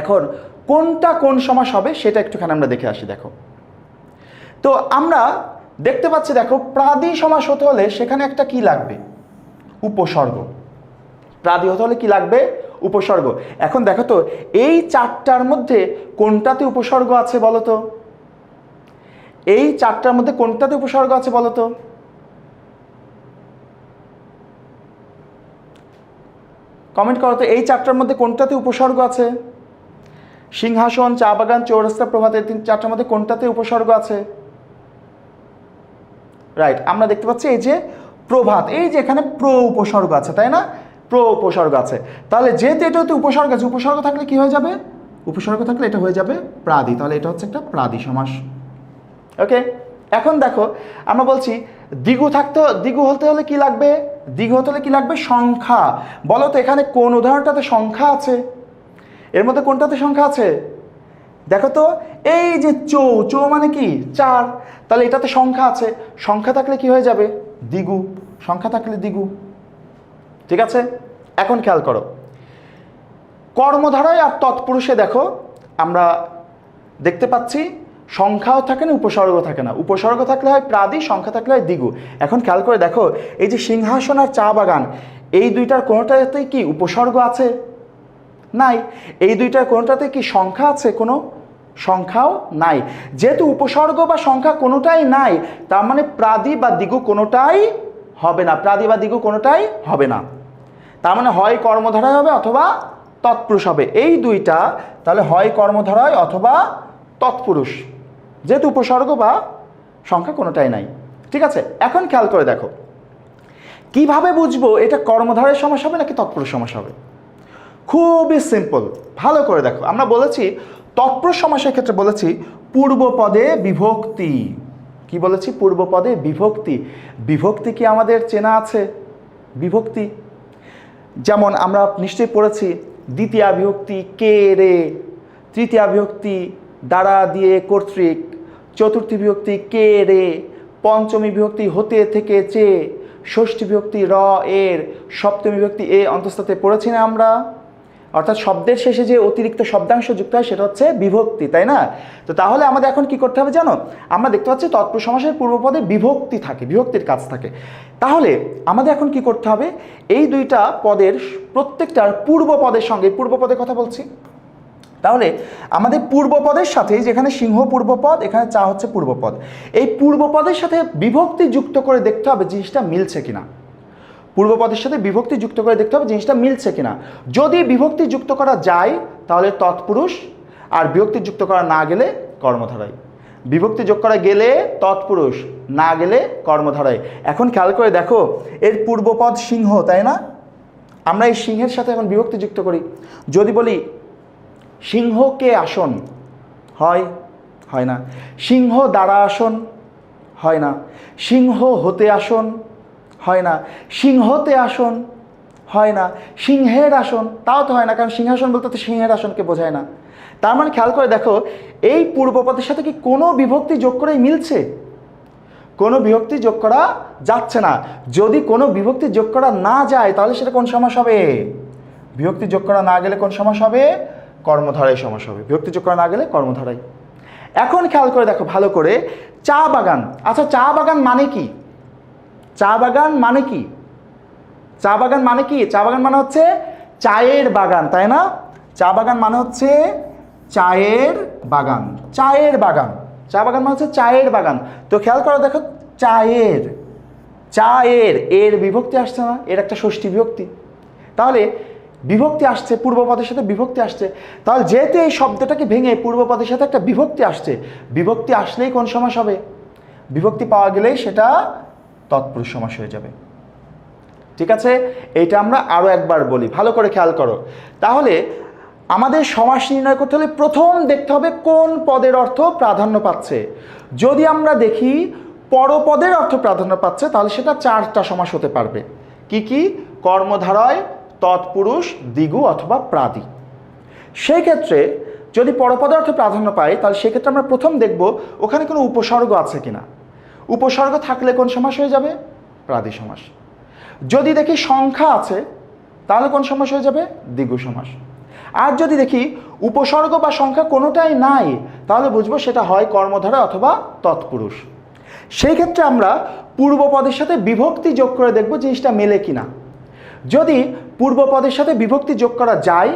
এখন কোনটা কোন সমাস হবে সেটা একটুখানি আমরা দেখে আসি। দেখো তো আমরা দেখতে পাচ্ছি, দেখো প্রাদি সমাস হতে হলে সেখানে একটা কি লাগবে? উপসর্গ। প্রাদি হতে হলে কি লাগবে? উপসর্গ। এখন দেখো তো এই চারটার মধ্যে কোনটাতে উপসর্গ আছে বলো তো? এই চারটার মধ্যে কোনটাতে উপসর্গ আছে বলো তো? কমেন্ট করো তো, এই চারটার মধ্যে কোনটাতে উপসর্গ আছে? সিংহাসন, চা বাগান, চৌরাস্তা, প্রভাত, এই চারটার মধ্যে কোনটাতে উপসর্গ আছে? রাইট, আমরা দেখতে পাচ্ছি এই যে প্রভাত, এই যে এখানে প্র উপসর্গ আছে, তাই না? প্র উপসর্গ আছে। তাহলে যেহেতু এটাতে উপসর্গ আছে, উপসর্গ থাকলে কি হয়ে যাবে? উপসর্গ থাকলে এটা হয়ে যাবে প্রাদি। তাহলে এটা হচ্ছে একটা প্রাদি সমাস। ওকে, এখন দেখো আমরা বলছি দ্বিগু দ্বিগু হতে হলে কি লাগবে? দ্বিগু হতে হলে কি লাগবে? সংখ্যা। বলো তো এখানে কোন উদাহরণটাতে সংখ্যা আছে? এর মধ্যে কোনটাতে সংখ্যা আছে? দেখো তো, এই যে চৌ মানে কি? চার। তাহলে এটাতে সংখ্যা আছে। সংখ্যা থাকলে কি হয়ে যাবে? দ্বিগু। সংখ্যা থাকলে দ্বিগু। ঠিক আছে, এখন খেয়াল করো, কর্মধারায় আর তৎপুরুষে দেখো আমরা দেখতে পাচ্ছি সংখ্যাও থাকে না, উপসর্গ থাকে না। উপসর্গ থাকলে হয় প্রাদি, সংখ্যা থাকলে হয় দ্বিগু। এখন খেয়াল করে দেখো, এই যে সিংহাসন আর চা বাগান, এই দুইটার কোনোটাতেই কি উপসর্গ আছে? নাই। এই দুইটার কোনোটাতে কি সংখ্যা আছে? কোনো সংখ্যাও নাই। যেহেতু উপসর্গ বা সংখ্যা কোনোটাই নাই, তার মানে প্রাদি বা দ্বিগু কোনোটাই হবে না, প্রাদি বা দ্বিগু কোনোটাই হবে না। তার মানে হয় কর্মধারায় হবে অথবা তৎপুরুষ হবে। এই দুইটা তাহলে হয় কর্মধারায় অথবা তৎপুরুষ, যেহেতু উপসর্গ বা সংখ্যা কোনোটাই নাই। ঠিক আছে, এখন খেয়াল করে দেখো, কিভাবে বুঝবো এটা কর্মধারায় সমাস হবে নাকি তৎপুরুষ সমাস হবে? খুবই সিম্পল, ভালো করে দেখো। আমরা বলেছি তৎপুরুষ সমাসের ক্ষেত্রে বলেছি পূর্বপদে বিভক্তি। কি বলেছি? পূর্বপদে বিভক্তি। বিভক্তি কি আমাদের চেনা আছে? বিভক্তি যেমন আমরা নিশ্চয়ই পড়েছি, দ্বিতীয়া বিভক্তি কে রে, তৃতীয়া বিভক্তি দ্বারা দিয়ে কর্তৃক, চতুর্থী বিভক্তি কে রে, পঞ্চমী বিভক্তি হতে থেকে চে, ষষ্ঠী বিভক্তি র এর, সপ্তমী বিভক্তি এ অন্তঃস্থতে পড়েছি না আমরা? অর্থাৎ শব্দের শেষে যে অতিরিক্ত শব্দাংশ যুক্ত হয় সেটা হচ্ছে বিভক্তি, তাই না? তো তাহলে আমাদের এখন কি করতে হবে জানো? আমরা দেখতে পাচ্ছি তৎপুরুষ সমাসের পূর্বপদে বিভক্তি থাকে, বিভক্তির কাজ থাকে। তাহলে আমাদের এখন কি করতে হবে? এই দুইটা পদের প্রত্যেকটার পূর্বপদের সঙ্গে, পূর্বপদের কথা বলছি, তাহলে আমাদের পূর্বপদের সাথে, যেখানে সিংহ পূর্বপদ, এখানে চা হচ্ছে পূর্বপদ, এই পূর্বপদের সাথে বিভক্তি যুক্ত করে দেখতে হবে জিনিসটা মিলছে কিনা। পূর্বপদের সাথে বিভক্তি যুক্ত করে দেখতে হবে জিনিসটা মিলছে কিনা। যদি বিভক্তি যুক্ত করা যায় তাহলে তৎপুরুষ, আর বিভক্তি যুক্ত করা না গেলে কর্মধারায়। বিভক্তি যোগ করা গেলে তৎপুরুষ, না গেলে কর্মধারায়। এখন খেয়াল করে দেখো, এর পূর্বপদ সিংহ, তাই না? আমরা এই সিংহের সাথে এখন বিভক্তি যুক্ত করি। যদি বলি সিংহকে আসন, হয়? হয় না। সিংহ দ্বারা আসন, হয় না। সিংহ হতে আসন, হয় না। সিংহতে আসন, হয় না। সিংহের আসন, তাও তো হয় না, কারণ সিংহাসন বলতে তো সিংহের আসনকে বোঝায় না। তার মানে খেয়াল করে দেখো, এই পূর্বপদের সাথে কি কোনো বিভক্তি যোগ করেই মিলছে? কোনো বিভক্তি যোগ করা যাচ্ছে না। যদি কোনো বিভক্তি যোগ করা না যায় তাহলে সেটা কোন সমাস হবে? বিভক্তি যোগ করা না গেলে কোন সমাস হবে? কর্মধারায় সমাস হবে। বিভক্তি যোগ করা না গেলে কর্মধারায়। এখন খেয়াল করে দেখো ভালো করে, চা বাগান। আচ্ছা, চা বাগান মানে কি? চা বাগান মানে কি? চা বাগান মানে কি? চা বাগান মানে হচ্ছে চায়ের বাগান, তাই না? চা বাগান মানে হচ্ছে চায়ের বাগান, চায়ের বাগান। চা বাগান মানে হচ্ছে চায়ের বাগান। তো খেয়াল করে দেখো, চায়ের, চায়ের, এর বিভক্তি আসছে না? এর একটা ষষ্ঠী বিভক্তি। তাহলে বিভক্তি আসছে, পূর্বপদের সাথে বিভক্তি আসছে। তাহলে যেহেতু এই শব্দটাকে ভেঙে পূর্বপদের সাথে একটা বিভক্তি আসছে, বিভক্তি আসলেই কোন সমাস হবে? বিভক্তি পাওয়া গেলেই সেটা তৎপুরুষ সমাস হয়ে যাবে। ঠিক আছে, এইটা আমরা আরও একবার বলি, ভালো করে খেয়াল করো। তাহলে আমাদের সমাস নির্ণয় করতে হলে প্রথম দেখতে হবে কোন পদের অর্থ প্রাধান্য পাচ্ছে। যদি আমরা দেখি পরপদের অর্থ প্রাধান্য পাচ্ছে, তাহলে সেটা চারটা সমাস হতে পারবে। কি কি? কর্মধারয়, তৎপুরুষ, দ্বিগু অথবা প্রাদি। সেই ক্ষেত্রে যদি পরপদের অর্থ প্রাধান্য পাই, তাহলে সেক্ষেত্রে আমরা প্রথম দেখব ওখানে কোনো উপসর্গ আছে কিনা। উপসর্গ থাকলে কোন সমাস হয়ে যাবে? প্রাদি সমাস। যদি দেখি সংখ্যা আছে তাহলে কোন সমাস হয়ে যাবে? দ্বিগু সমাস। আর যদি দেখি উপসর্গ বা সংখ্যা কোনোটাই নাই, তাহলে বুঝবো সেটা হয় কর্মধারয় অথবা তৎপুরুষ। সেই ক্ষেত্রে আমরা পূর্বপদের সাথে বিভক্তি যোগ করে দেখব জিনিসটা মেলে কিনা। যদি পূর্বপদের সাথে বিভক্তি যোগ করা যায়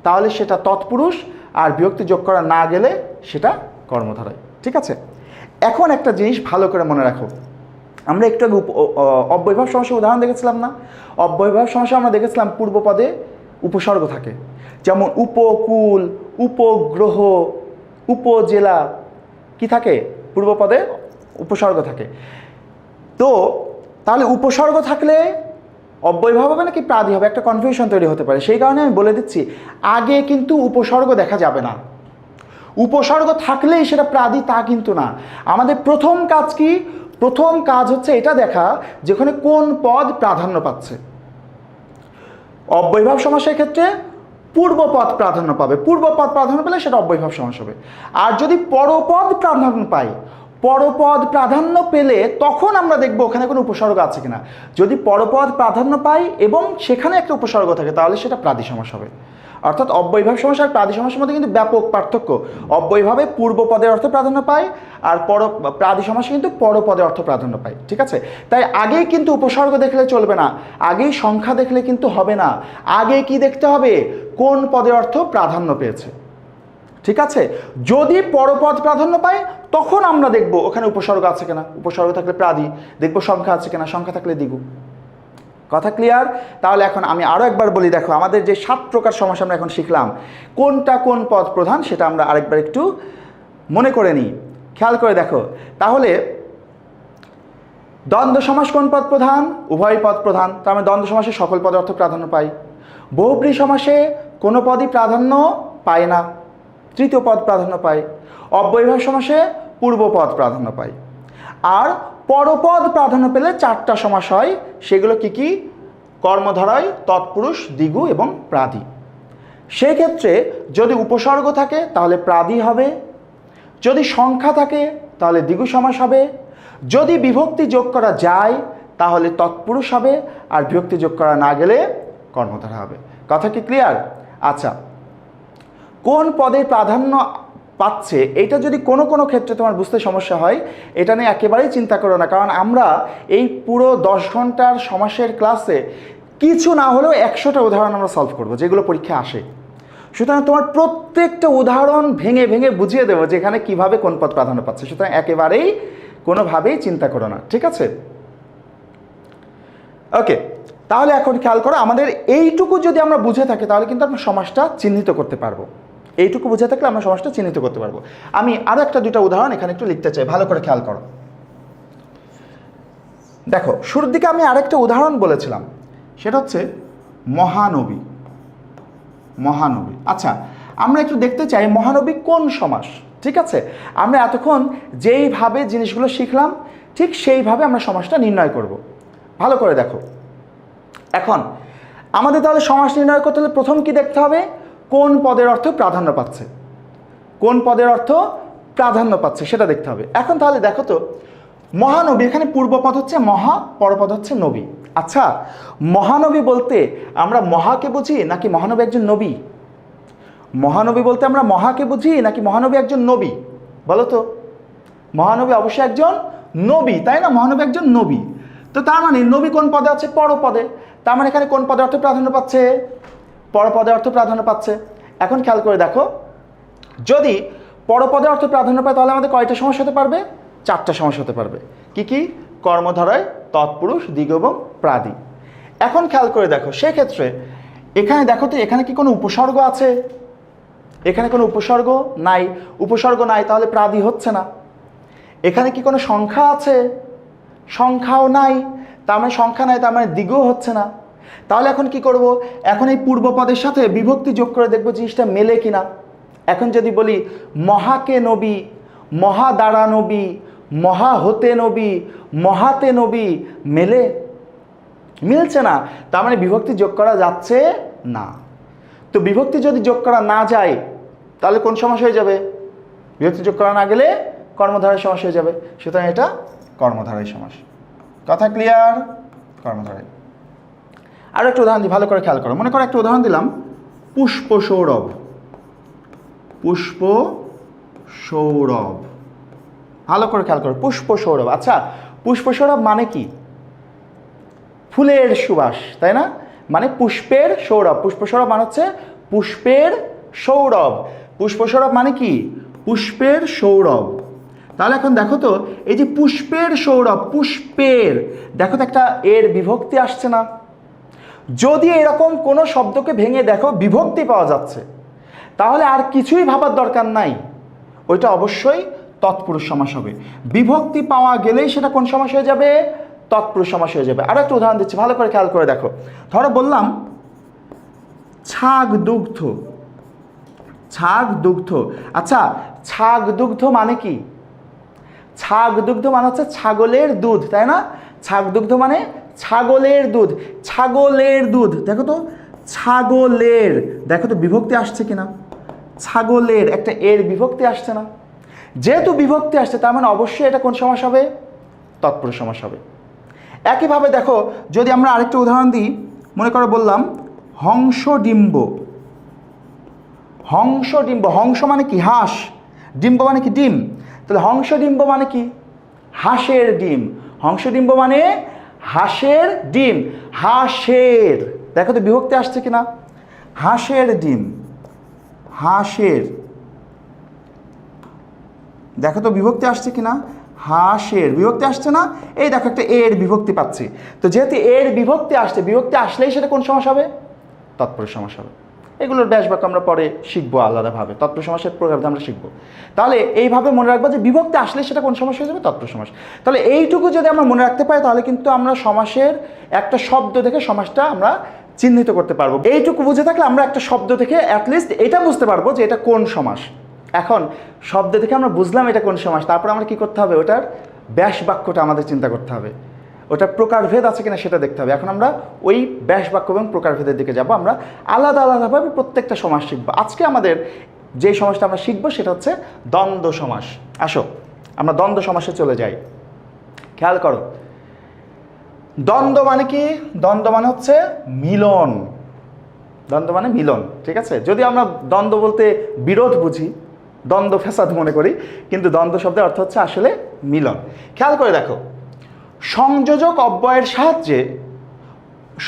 তাহলে সেটা তৎপুরুষ, আর বিভক্তি যোগ করা না গেলে সেটা কর্মধারয়। ঠিক আছে, এখন একটা জিনিস ভালো করে মনে রাখো, আমরা একটু আগে অব্যয়ভাব সমাসের উদাহরণ দেখেছিলাম না? অব্যয়ভাব সমাসে আমরা দেখেছিলাম পূর্বপদে উপসর্গ থাকে, যেমন উপকূল, উপগ্রহ, উপজেলা, কি থাকে? পূর্বপদে উপসর্গ থাকে। তো তাহলে উপসর্গ থাকলে অব্যয়ভাব হবে নাকি প্রাদি হবে? একটা কনফিউশন তৈরি হতে পারে। সেই কারণে আমি বলে দিচ্ছি, আগে কিন্তু উপসর্গ দেখা যাবে না। উপসর্গ থাকলেই সেটা প্রাদি তা কিন্তু না। আমাদের প্রথম কাজ কি? প্রথম কাজ হচ্ছে এটা দেখা যেখানে কোন পদ প্রাধান্য পাচ্ছে। অব্যয়ভাব সমাসের ক্ষেত্রে পূর্বপদ প্রাধান্য পাবে, পূর্বপদ প্রাধান্য পেলে সেটা অব্যয়ভাব সমাস হবে। আর যদি পরপদ প্রাধান্য পায়, পরপদ প্রাধান্য পেলে তখন আমরা দেখব ওখানে কোনো উপসর্গ আছে কিনা। যদি পরপদ প্রাধান্য পাই এবং সেখানে একটা উপসর্গ থাকে তাহলে সেটা প্রাদি সমাস হবে। অর্থাৎ অব্যয়ীভাব সমাস আর প্রাদি সমাসের মধ্যে কিন্তু ব্যাপক পার্থক্য। অব্যয়ীভাবে পূর্বপদের অর্থ প্রাধান্য পায় আর প্রাদি সমাসে কিন্তু পরপদের অর্থ প্রাধান্য পায়। ঠিক আছে, তাই আগেই কিন্তু উপসর্গ দেখলে চলবে না, আগেই সংখ্যা দেখলে কিন্তু হবে না, আগে কি দেখতে হবে, কোন পদের অর্থ প্রাধান্য পেয়েছে। ঠিক আছে, যদি পরপদ প্রাধান্য পায় তখন আমরা দেখব ওখানে উপসর্গ আছে কিনা, উপসর্গ থাকলে প্রাদি, দেখব সংখ্যা আছে কিনা, সংখ্যা থাকলে দ্বিগু। কথা ক্লিয়ার? তাহলে এখন আমি আরও একবার বলি, দেখো আমাদের যে 7 প্রকার সমাস আমরা এখন শিখলাম, কোনটা কোন পদ প্রধান সেটা আমরা আরেকবার একটু মনে করে নিই, খেয়াল করে দেখো। তাহলে দ্বন্দ্ব সমাস কোন পদ প্রধান? উভয় পদ প্রধান, তার মানে দ্বন্দ্ব সমাসে সকল পদের অর্থ প্রাধান্য পাই। বহুব্রী সমাসে কোনো পদই প্রাধান্য পায় না, তৃতীয় পদ প্রাধান্য পায়। অব্যয়ীভাব সমাসে পূর্ব পদ প্রাধান্য পায়। আর পরপদ প্রাধান্য পেলে 4টা সমাস হয়, সেগুলো কি কি? কর্মধারয়, তৎপুরুষ, দ্বিগু এবং প্রাদি। সেক্ষেত্রে যদি উপসর্গ থাকে তাহলে প্রাদি হবে, যদি সংখ্যা থাকে তাহলে দ্বিগু সমাস হবে, যদি বিভক্তি যোগ করা যায় তাহলে তৎপুরুষ হবে, আর বিভক্তি যোগ করা না গেলে কর্মধারা হবে। কথা কি ক্লিয়ার? আচ্ছা, কোন পদের প্রাধান্য পাচ্ছে এটা যদি কোনো কোনো ক্ষেত্রে তোমার বুঝতে সমস্যা হয়, এটা নিয়ে একেবারেই চিন্তা করো না, কারণ আমরা এই পুরো 10 ঘন্টার সমাসের ক্লাসে কিছু না হলেও 100টা উদাহরণ আমরা সলভ করব যেগুলো পরীক্ষায় আসে। সুতরাং তোমার প্রত্যেকটা উদাহরণ ভেঙে ভেঙে বুঝিয়ে দেবো যে এখানে কীভাবে কোন পদ প্রাধান্য পাচ্ছে। সুতরাং একেবারেই কোনোভাবেই চিন্তা করো না, ঠিক আছে? ওকে, তাহলে এখন খেয়াল করো, আমাদের এইটুকু যদি আমরা বুঝে থাকি তাহলে কিন্তু আমরা সমাসটা চিহ্নিত করতে পারবো। এইটুকু বুঝে থাকলে আমরা সমাসটা চিহ্নিত করতে পারবো। আমি আরও 1-2টা উদাহরণ এখানে একটু লিখতে চাই, ভালো করে খেয়াল করো। দেখো, শুরুর দিকে আমি আরেকটা উদাহরণ বলেছিলাম, সেটা হচ্ছে মহানবী। মহানবী, আচ্ছা আমরা একটু দেখতে চাই মহানবী কোন সমাস। ঠিক আছে, আমরা এতক্ষণ যেইভাবে জিনিসগুলো শিখলাম ঠিক সেইভাবে আমরা সমাসটা নির্ণয় করব। ভালো করে দেখো, এখন আমাদের তাহলে সমাস নির্ণয় করতে হলে প্রথম কি দেখতে হবে? কোন পদের অর্থ প্রাধান্য পাচ্ছে, কোন পদের অর্থ প্রাধান্য পাচ্ছে সেটা দেখতে হবে। এখন তাহলে দেখো তো, মহানবী, এখানে পূর্বপদ হচ্ছে মহা, পরপদ হচ্ছে নবী। আচ্ছা, মহানবী বলতে আমরা মহাকে বুঝি নাকি মহানবী একজন নবী? মহানবী বলতে আমরা মহাকে বুঝি নাকি মহানবী একজন নবী? বলো তো। মহানবী অবশ্যই একজন নবী, তাই না? মহানবী একজন নবী। তো তার মানে নবী কোন পদে আছে? পরপদে। তার মানে এখানে কোন পদের অর্থ প্রাধান্য পাচ্ছে? পরপদের অর্থ প্রাধান্য পাচ্ছে। এখন খেয়াল করে দেখো, যদি পরপদের অর্থ প্রাধান্য পায় তাহলে আমাদের কয়টা সমাস হতে পারবে? 4টা সমাস হতে পারবে। কি কি? কর্মধারয়, তৎপুরুষ, দ্বিগু এবং প্রাদি। এখন খেয়াল করে দেখো, সেক্ষেত্রে এখানে দেখো তো, এখানে কি কোনো উপসর্গ আছে? এখানে কোনো উপসর্গ নাই। উপসর্গ নাই তাহলে প্রাদি হচ্ছে না। এখানে কি কোনো সংখ্যা আছে? সংখ্যাও নাই, তার মানে সংখ্যা নাই, তার মানে দ্বিগুও হচ্ছে না। তাহলে এখন কি করব? এখন এই পূর্বপদের সাথে বিভক্তি যোগ করে দেখব জিনিসটা মেলে কিনা। এখন যদি বলি মহাকে নবী, মহা দ্বারা নবী, মহা হতে নবী, মহাতে নবী, মেলে? মিলছে না, তার মানে বিভক্তি যোগ করা যাচ্ছে না। তো বিভক্তি যদি যোগ করা না যায় তাহলে কোন সমাস হয়ে যাবে? বিভক্তি যোগ করা না গেলে কর্মধারয় সমাস হয়ে যাবে। সুতরাং এটা কর্মধারয় সমাস। কথা ক্লিয়ার? কর্মধারয়। আরও একটা উদাহরণ দিই, ভালো করে খেয়াল করো। মনে করো একটা উদাহরণ দিলাম, পুষ্প সৌরভ। পুষ্প সৌরভ, ভালো করে খেয়াল করো, পুষ্প সৌরভ। আচ্ছা, পুষ্প সৌরভ মানে কি? ফুলের সুবাস, তাই না? মানে পুষ্পের সৌরভ। পুষ্প সৌরভ মানে হচ্ছে পুষ্পের সৌরভ। পুষ্প সৌরভ মানে কি? পুষ্পের সৌরভ। তাহলে এখন দেখো তো, এই যে পুষ্পের সৌরভ, পুষ্পের, দেখো তো একটা এর বিভক্তি আসছে না? যদি এরকম কোনো শব্দকে ভেঙে দেখো বিভক্তি পাওয়া যাচ্ছে, তাহলে আর কিছুই ভাবার দরকার নাই, ওইটা অবশ্যই তৎপুরুষ সমাস হবে। বিভক্তি পাওয়া গেলেই সেটা কোন সমাস হয়ে যাবে? তৎপুরুষ সমাস হয়ে যাবে। আরো একটা উদাহরণ দিচ্ছি, ভালো করে খেয়াল করে দেখো। ধরো বললাম ছাগ দুগ্ধ। ছাগ দুগ্ধ, আচ্ছা ছাগ দুগ্ধ মানে কি? ছাগ দুগ্ধ মানে হচ্ছে ছাগলের দুধ, তাই না? ছাগ দুগ্ধ মানে ছাগলের দুধ। ছাগলের দুধ, দেখো তো, ছাগলের, দেখো তো বিভক্তি আসছে কিনা? ছাগলের, একটা এর বিভক্তি আসছে না? যেহেতু বিভক্তি আসছে তার মানে অবশ্যই এটা কোন সমাস হবে? তৎপুরুষ সমাস হবে। একইভাবে দেখো, যদি আমরা আরেকটা উদাহরণ দিই, মনে করো বললাম হংসডিম্ব। হংসডিম্ব, হংস মানে কি? হাঁস। ডিম্ব মানে কি? ডিম। তাহলে হংসডিম্ব মানে কি? হাঁসের ডিম। হংসডিম্ব মানে হাঁসের ডিম। হাঁসের, দেখো তো বিভক্তি আসছে কিনা? হাঁসের ডিম, হাঁসের, দেখো তো বিভক্তি আসছে কিনা? হাঁসের বিভক্তি আসছে না? এই দেখো একটা এর বিভক্তি পাচ্ছি। তো যেহেতু এর বিভক্তি আসছে, বিভক্তি আসলেই সেটা কোন সমাস হবে? তৎপুরুষ সমাস হবে। এগুলোর ব্যাস বাক্য আমরা পরে শিখবো আলাদাভাবে, তৎপুরুষ সমাসের প্রকারভেদ আমরা শিখবো। তাহলে এইভাবে মনে রাখবো যে বিভক্তি আসলে সেটা কোন সমাস হয়ে যাবে? তৎপুরুষ সমাস। তাহলে এইটুকু যদি আমরা মনে রাখতে পারি তাহলে কিন্তু আমরা সমাসের একটা শব্দ থেকে সমাসটা আমরা চিহ্নিত করতে পারবো। এইটুকু বুঝে থাকলে আমরা একটা শব্দ থেকে অ্যাটলিস্ট এটা বুঝতে পারবো যে এটা কোন সমাস। এখন শব্দ থেকে আমরা বুঝলাম এটা কোন সমাস, তারপর আমরা কি করতে হবে? ওটার ব্যাস বাক্যটা আমাদের চিন্তা করতে হবে, ওটার প্রকারভেদ আছে কিনা সেটা দেখতে হবে। এখন আমরা ওই ব্যাস বাক্য এবং প্রকারভেদের দিকে যাব। আমরা আলাদা আলাদাভাবে প্রত্যেকটা সমাস শিখবো। আজকে আমাদের যে সমাসটা আমরা শিখবো সেটা হচ্ছে দ্বন্দ্ব সমাস। আসো আমরা দ্বন্দ্ব সমাসে চলে যাই। খেয়াল করো, দ্বন্দ্ব মানে কি? দ্বন্দ্ব মানে হচ্ছে মিলন। দ্বন্দ্ব মানে মিলন, ঠিক আছে? যদি আমরা দ্বন্দ্ব বলতে বিরোধ বুঝি, দ্বন্দ্ব ফ্যাসাদ মনে করি, কিন্তু দ্বন্দ্ব শব্দের অর্থ হচ্ছে আসলে মিলন। খেয়াল করে দেখো, সংযোজক অব্যয়ের সাহায্যে,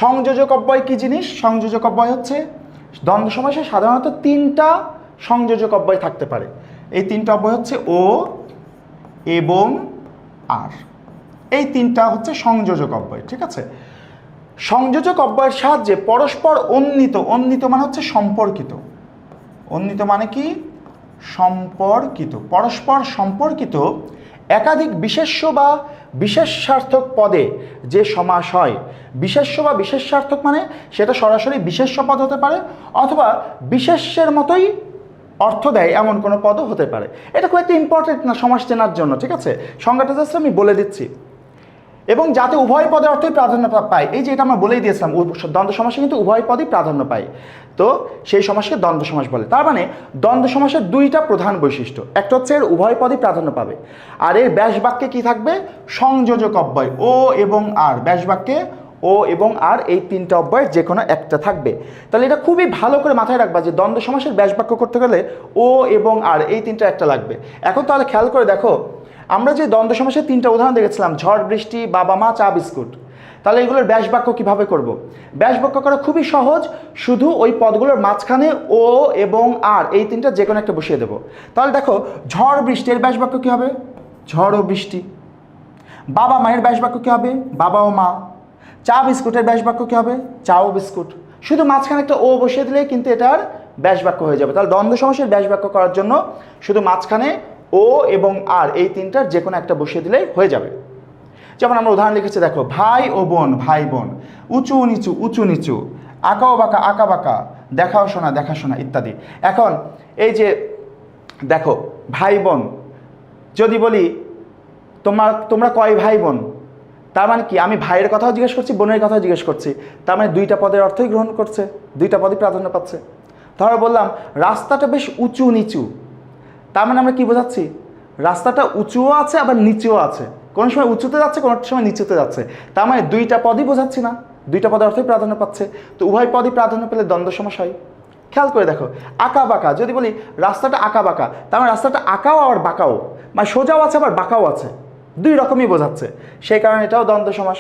সংযোজক অব্যয় কি জিনিস? সংযোজক অব্যয় হচ্ছে দ্বন্দ্ব সমাসে সাধারণত তিনটা সংযোজক অব্যয় থাকতে পারে। এই তিনটা অব্যয় হচ্ছে ও, এবং, আর। এই তিনটা হচ্ছে সংযোজক অব্যয়, ঠিক আছে? সংযোজক অব্যয়ের সাহায্যে পরস্পর অন্বিত, অন্বিত মানে হচ্ছে সম্পর্কিত, অন্বিত মানে কি? সম্পর্কিত, পরস্পর সম্পর্কিত একাধিক বিশেষ্য বা বিশেষার্থক পদে যে সমাস হয়। বিশেষ্য বা বিশেষার্থক মানে সেটা সরাসরি বিশেষ্য পদ হতে পারে, অথবা বিশেষ্যের মতোই অর্থ দেয় এমন কোনো পদও হতে পারে। এটা খুব একটা ইম্পর্টেন্ট না সমাস চেনার জন্য, ঠিক আছে? সংজ্ঞাটা জাস্ট আমি বলে দিচ্ছি। এবং যাতে উভয় পদের অর্থই প্রাধান্য পায়, এই যে এটা আমরা বলেই দিয়েছিলাম, দ্বন্দ্ব সমাসে কিন্তু উভয় পদই প্রাধান্য পায়, তো সেই সমাসকে দ্বন্দ্ব সমাস বলে। তার মানে দ্বন্দ্ব সমাসের দুইটা প্রধান বৈশিষ্ট্য, একটা হচ্ছে এর উভয় পদই প্রাধান্য পাবে, আর এর ব্যাস বাক্যে কি থাকবে? সংযোজক অব্যয় ও এবং আর। ব্যাস বাক্যে ও এবং আর এই তিনটা অব্যয়ের যে কোনো একটা থাকবে। তাহলে এটা খুবই ভালো করে মাথায় রাখবা যে দ্বন্দ্ব সমাসের ব্যাস বাক্য করতে গেলে ও এবং আর এই তিনটা একটা লাগবে। এখন তাহলে খেয়াল করে দেখো, আমরা যে দ্বন্দ্ব সমাসের তিনটা উদাহরণ দেখেছিলাম, ঝড় বৃষ্টি, বাবা মা, চা বিস্কুট, তাহলে এগুলোর ব্যাস বাক্য কীভাবে করব? ব্যাস বাক্য করা খুবই সহজ, শুধু ওই পদগুলোর মাঝখানে ও এবং আর এই তিনটা যে কোনো একটা বসিয়ে দেবো। তাহলে দেখো, ঝড় বৃষ্টির ব্যাস বাক্য কী হবে? ঝড় ও বৃষ্টি। বাবা মায়ের ব্যাস বাক্য কী হবে? বাবা ও মা। চা বিস্কুটের ব্যাস বাক্য কী হবে? চা ও বিস্কুট। শুধু মাঝখানে একটা ও বসিয়ে দিলে কিন্তু এটার ব্যাস বাক্য হয়ে যাবে। তাহলে দ্বন্দ্ব সমাসের ব্যাস বাক্য করার জন্য শুধু মাঝখানে ও এবং আর এই তিনটার যে কোনো একটা বসিয়ে দিলেই হয়ে যাবে। যেমন আমরা উদাহরণ লিখেছি, দেখো, ভাই ও বোন, ভাই বোন, উঁচু নিচু, উঁচু নিচু, আঁকা ও বাঁকা, আঁকা বাঁকা, দেখাও শোনা, দেখাশোনা ইত্যাদি। এখন এই যে দেখো, ভাই বোন, যদি বলি তোমরা কয় ভাই বোন, তার মানে কি? আমি ভাইয়ের কথাও জিজ্ঞেস করছি, বোনের কথাও জিজ্ঞেস করছি, তার মানে দুইটা পদের অর্থই গ্রহণ করছে, দুইটা পদই প্রাধান্য পাচ্ছে। ধরো বললাম রাস্তাটা বেশ উঁচু নিচু, তার মানে আমরা কি বোঝাচ্ছি? রাস্তাটা উঁচুও আছে আবার নিচুও আছে, কোনো সময় উঁচুতে যাচ্ছে, কোনো সময় নিচুতে যাচ্ছে, তার মানে দুইটা পদই বোঝাচ্ছি না, দুইটা পদের অর্থই প্রাধান্য পাচ্ছে। তো উভয় পদই প্রাধান্য পেলে দ্বন্দ্ব সমাস হয়। খেয়াল করে দেখো, আঁকা বাঁকা, যদি বলি রাস্তাটা আঁকা বাঁকা, তার মানে রাস্তাটা আঁকাও আবার বাঁকাও, মানে সোজাও আছে আবার বাঁকাও আছে, দুই রকমই বোঝাচ্ছে, সেই কারণে এটাও দ্বন্দ্ব সমাস।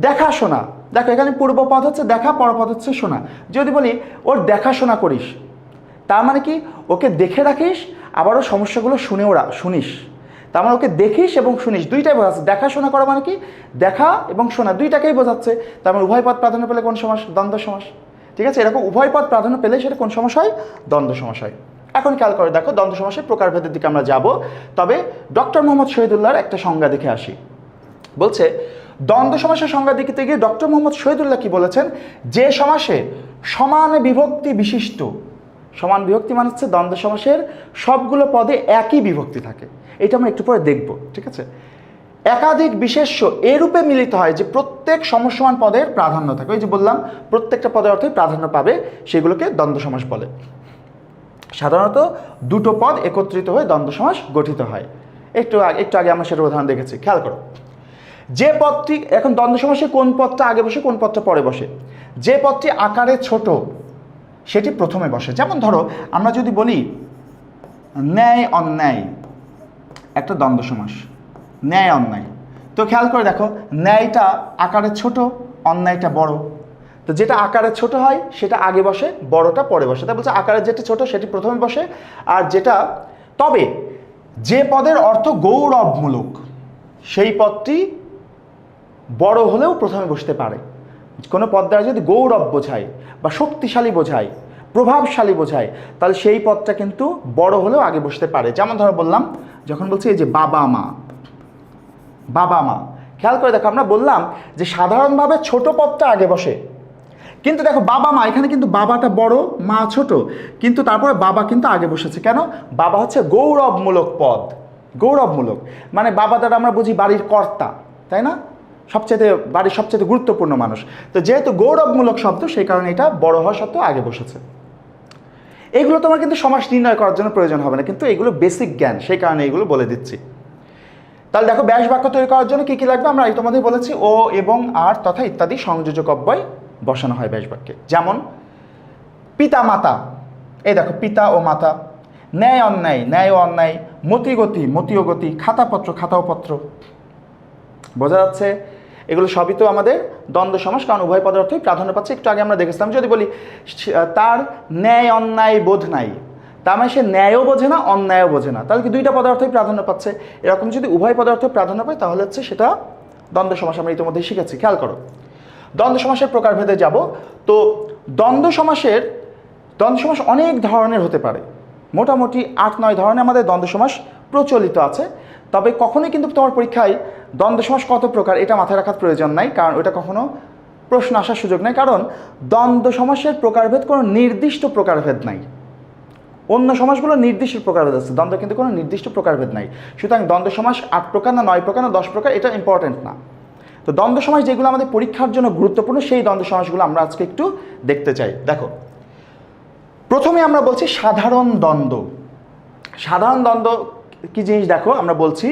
দেখাশোনা, দেখো এখানে পূর্বপদ হচ্ছে দেখা, পরপদ হচ্ছে শোনা। যদি বলি ওর দেখাশোনা করিস, তার মানে কি? ওকে দেখে রাখিস, আবারও সমস্যাগুলো শুনিস, তার মানে ওকে দেখিস এবং শুনিস, দুইটাই বোঝাচ্ছে। দেখাশোনা করা মানে কি? দেখা এবং শোনা দুইটাকেই বোঝাচ্ছে, তার মানে উভয় পদ প্রাধান্য পেলে কোন সমাস? দ্বন্দ্ব সমাস। ঠিক আছে, এরকম উভয় পদ প্রাধান্য পেলে সেটা কোন সমাস হয়? দ্বন্দ্ব সমাস হয়। এখন খেয়াল করে দেখো, দ্বন্দ্ব সমাসের প্রকারভেদের দিকে আমরা যাব, তবে ডক্টর মোহাম্মদ শহীদুল্লাহর একটা সংজ্ঞা দেখে আসি। বলছে, দ্বন্দ্ব সমাসের সংজ্ঞা দিতে গিয়ে ডক্টর মোহাম্মদ শহীদুল্লাহ কি বলেছেন? যে সমাসে সমান বিভক্তি বিশিষ্ট, সমান বিভক্তি মানে হচ্ছে দ্বন্দ্ব সমাসের সবগুলো পদে একই বিভক্তি থাকে, এটা আমরা একটু পরে দেখব, ঠিক আছে? একাধিক বিশেষ্য এরূপে মিলিত হয় যে প্রত্যেক সমসমান পদের প্রাধান্য থাকে। ওই যে বললাম প্রত্যেকটা পদের অর্থই প্রাধান্য পাবে, সেগুলোকে দ্বন্দ্ব সমাস বলে। সাধারণত দুটো পদ একত্রিত হয়ে দ্বন্দ্ব সমাস গঠিত হয়। একটু আগে আমরা সেটার উদাহরণ দেখেছি, খেয়াল করো। যে পদটি, এখন দ্বন্দ্ব সমাসে কোন পদটা আগে বসে কোন পদটা পরে বসে? যে পদটি আকারে ছোট সেটি প্রথমে বসে। যেমন ধরো আমরা যদি বলি ন্যায় অন্যায়, একটা দ্বন্দ্ব সমাস, ন্যায় অন্যায়। তো খেয়াল করে দেখো, ন্যায়টা আকারে ছোট, অন্যায়টা বড়। তো যেটা আকারে ছোট হয় সেটা আগে বসে, বড়টা পরে বসে। তাই বলছে আকারে যেটা ছোট সেটি প্রথমে বসে, আর যেটা, তবে যে পদের অর্থ গৌরবমূলক সেই পদটি বড় হলেও প্রথমে বসতে পারে। কোনো পদ দ্বারা যদি গৌরব বোঝায় বা শক্তিশালী বোঝায়, প্রভাবশালী বোঝায়, তাহলে সেই পদটা কিন্তু বড় হলেও আগে বসতে পারে। যেমন ধরো বললাম, যখন বলছি এই যে বাবা মা, বাবা মা, খেয়াল করে দেখো আমরা বললাম যে সাধারণভাবে ছোট পদটা আগে বসে, কিন্তু দেখো বাবা মা, এখানে কিন্তু বাবাটা বড়, মা ছোট, কিন্তু তারপরে বাবা কিন্তু আগে বসেছে। কেন? বাবা হচ্ছে গৌরবমূলক পদ। গৌরবমূলক মানে বাবা দ্বারা আমরা বুঝি বাড়ির কর্তা, তাই না? বাড়ির সবচেয়ে গুরুত্বপূর্ণ মানুষ। তো যেহেতু গৌরবমূলক শব্দ, সেই কারণে এটা বড় হওয়া সত্ত্বেও আগে বসেছে। এগুলো তোমার কিন্তু সমাস নির্ণয় করার জন্য প্রয়োজন হবে না, কিন্তু এগুলো বেসিক জ্ঞান, সেই কারণে এগুলো বলে দিচ্ছি। তাহলে দেখো, ব্যাস বাক্য তৈরি করার জন্য কী কী লাগবে আমরা তোমাদের বলেছি। ও, এবং, আর, তথা ইত্যাদি সংযোজক অব্যয় বসানো হয় ব্যাস বাক্যে। যেমন পিতা মাতা, এই দেখো পিতা ও মাতা। ন্যায় অন্যায়, ন্যায় ও অন্যায়। মতি গতি, মতি ও গতি। খাতাপত্র, খাতা ও পত্র। বোঝা যাচ্ছে? এগুলো সবই তো আমাদের দ্বন্দ্ব সমাস, কারণ উভয় পদের অর্থই প্রাধান্য পাচ্ছে। একটু আগে আমরা দেখেছিলাম, যদি বলি তার ন্যায় অন্যায় বোধ নাই, তার মানে সে ন্যায়ও বোঝে না, অন্যায়ও বোঝে না, তাহলে কি দুইটা পদার্থই প্রাধান্য পাচ্ছে। এরকম যদি উভয় পদার্থ প্রাধান্য পায় তাহলে হচ্ছে সেটা দ্বন্দ্ব সমাস। আমরা ইতিমধ্যেই শিখেছি, খেয়াল করো। দ্বন্দ্ব সমাসের প্রকারভেদে যাব। তো দ্বন্দ্ব সমাস অনেক ধরনের হতে পারে। মোটামুটি 8-9 ধরনের আমাদের দ্বন্দ্ব সমাস প্রচলিত আছে। তবে কখনোই কিন্তু তোমার পরীক্ষায় দ্বন্দ্ব সমাস কত প্রকার এটা মাথায় রাখার প্রয়োজন নাই, কারণ ওটা কখনো প্রশ্ন আসার সুযোগ নাই। কারণ দ্বন্দ্ব সমাসের প্রকারভেদ কোনো নির্দিষ্ট প্রকারভেদ নাই। অন্য সমাসগুলো নির্দিষ্ট প্রকারভেদ আছে, দ্বন্দ্ব কিন্তু কোনো নির্দিষ্ট প্রকারভেদ নাই। সুতরাং দ্বন্দ্ব সমাস 8 প্রকার না 9 প্রকার না 10 প্রকার এটা ইম্পর্টেন্ট না। তো দ্বন্দ্ব সমাস যেগুলো আমাদের পরীক্ষার জন্য গুরুত্বপূর্ণ, সেই দ্বন্দ্ব সমাসগুলো আমরা আজকে একটু দেখতে চাই। দেখো, প্রথমে আমরা বলছি সাধারণ দ্বন্দ্ব। সাধারণ দ্বন্দ্ব কি জিনিস দেখো, আমরা বলছি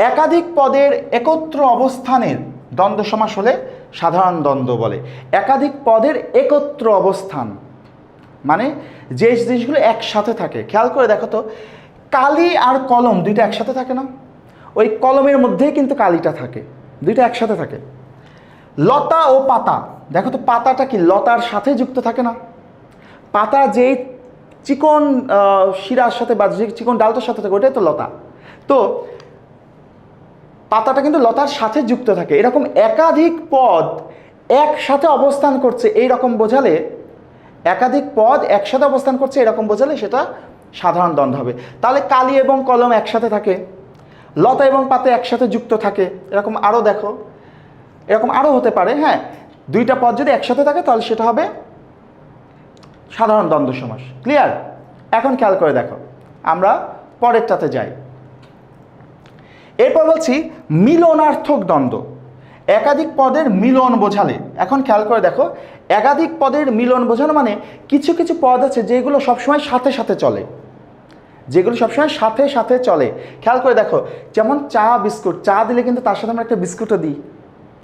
একাধিক পদের একত্র অবস্থানের দ্বন্দ্ব সমাস হলে সাধারণ দ্বন্দ্ব বলে। একাধিক পদের একত্র অবস্থান মানে যে জিনিসগুলো একসাথে থাকে। খেয়াল করে দেখো তো, কালি আর কলম দুইটা একসাথে থাকে না? ওই কলমের মধ্যেই কিন্তু কালিটা থাকে, দুইটা একসাথে থাকে। লতা ও পাতা, দেখো তো পাতাটা কি লতার সাথে যুক্ত থাকে না? পাতা যেই চিকন শিরার সাথে বা যে চিকন ডালটার সাথে থাকে ওটাই তো লতা। তো পাতাটা কিন্তু লতার সাথে যুক্ত থাকে। এরকম একাধিক পদ একসাথে অবস্থান করছে এইরকম বোঝালে, একাধিক পদ একসাথে অবস্থান করছে এরকম বোঝালে সেটা সাধারণ দ্বন্দ্ব হবে। তাহলে কালি এবং কলম একসাথে থাকে, লতা এবং পাতা একসাথে যুক্ত থাকে, এরকম আরও দেখো, এরকম আরও হতে পারে। হ্যাঁ, দুইটা পদ যদি একসাথে থাকে তাহলে সেটা হবে সাধারণ দ্বন্দ্ব সমাস। ক্লিয়ার? এখন খেয়াল করে দেখো, আমরা পরেরটাতে যাই। এরপর বলছি মিলনার্থক দ্বন্দ্ব। একাধিক পদের মিলন বোঝালে, এখন খেয়াল করে দেখো, একাধিক পদের মিলন বোঝানো মানে কিছু কিছু পদ আছে যেগুলো সবসময় সাথে সাথে চলে, যেগুলো সবসময় সাথে সাথে চলে। খেয়াল করে দেখো, যেমন চা বিস্কুট, চা দিলে কিন্তু তার সাথে আমরা একটা বিস্কুটও দিই,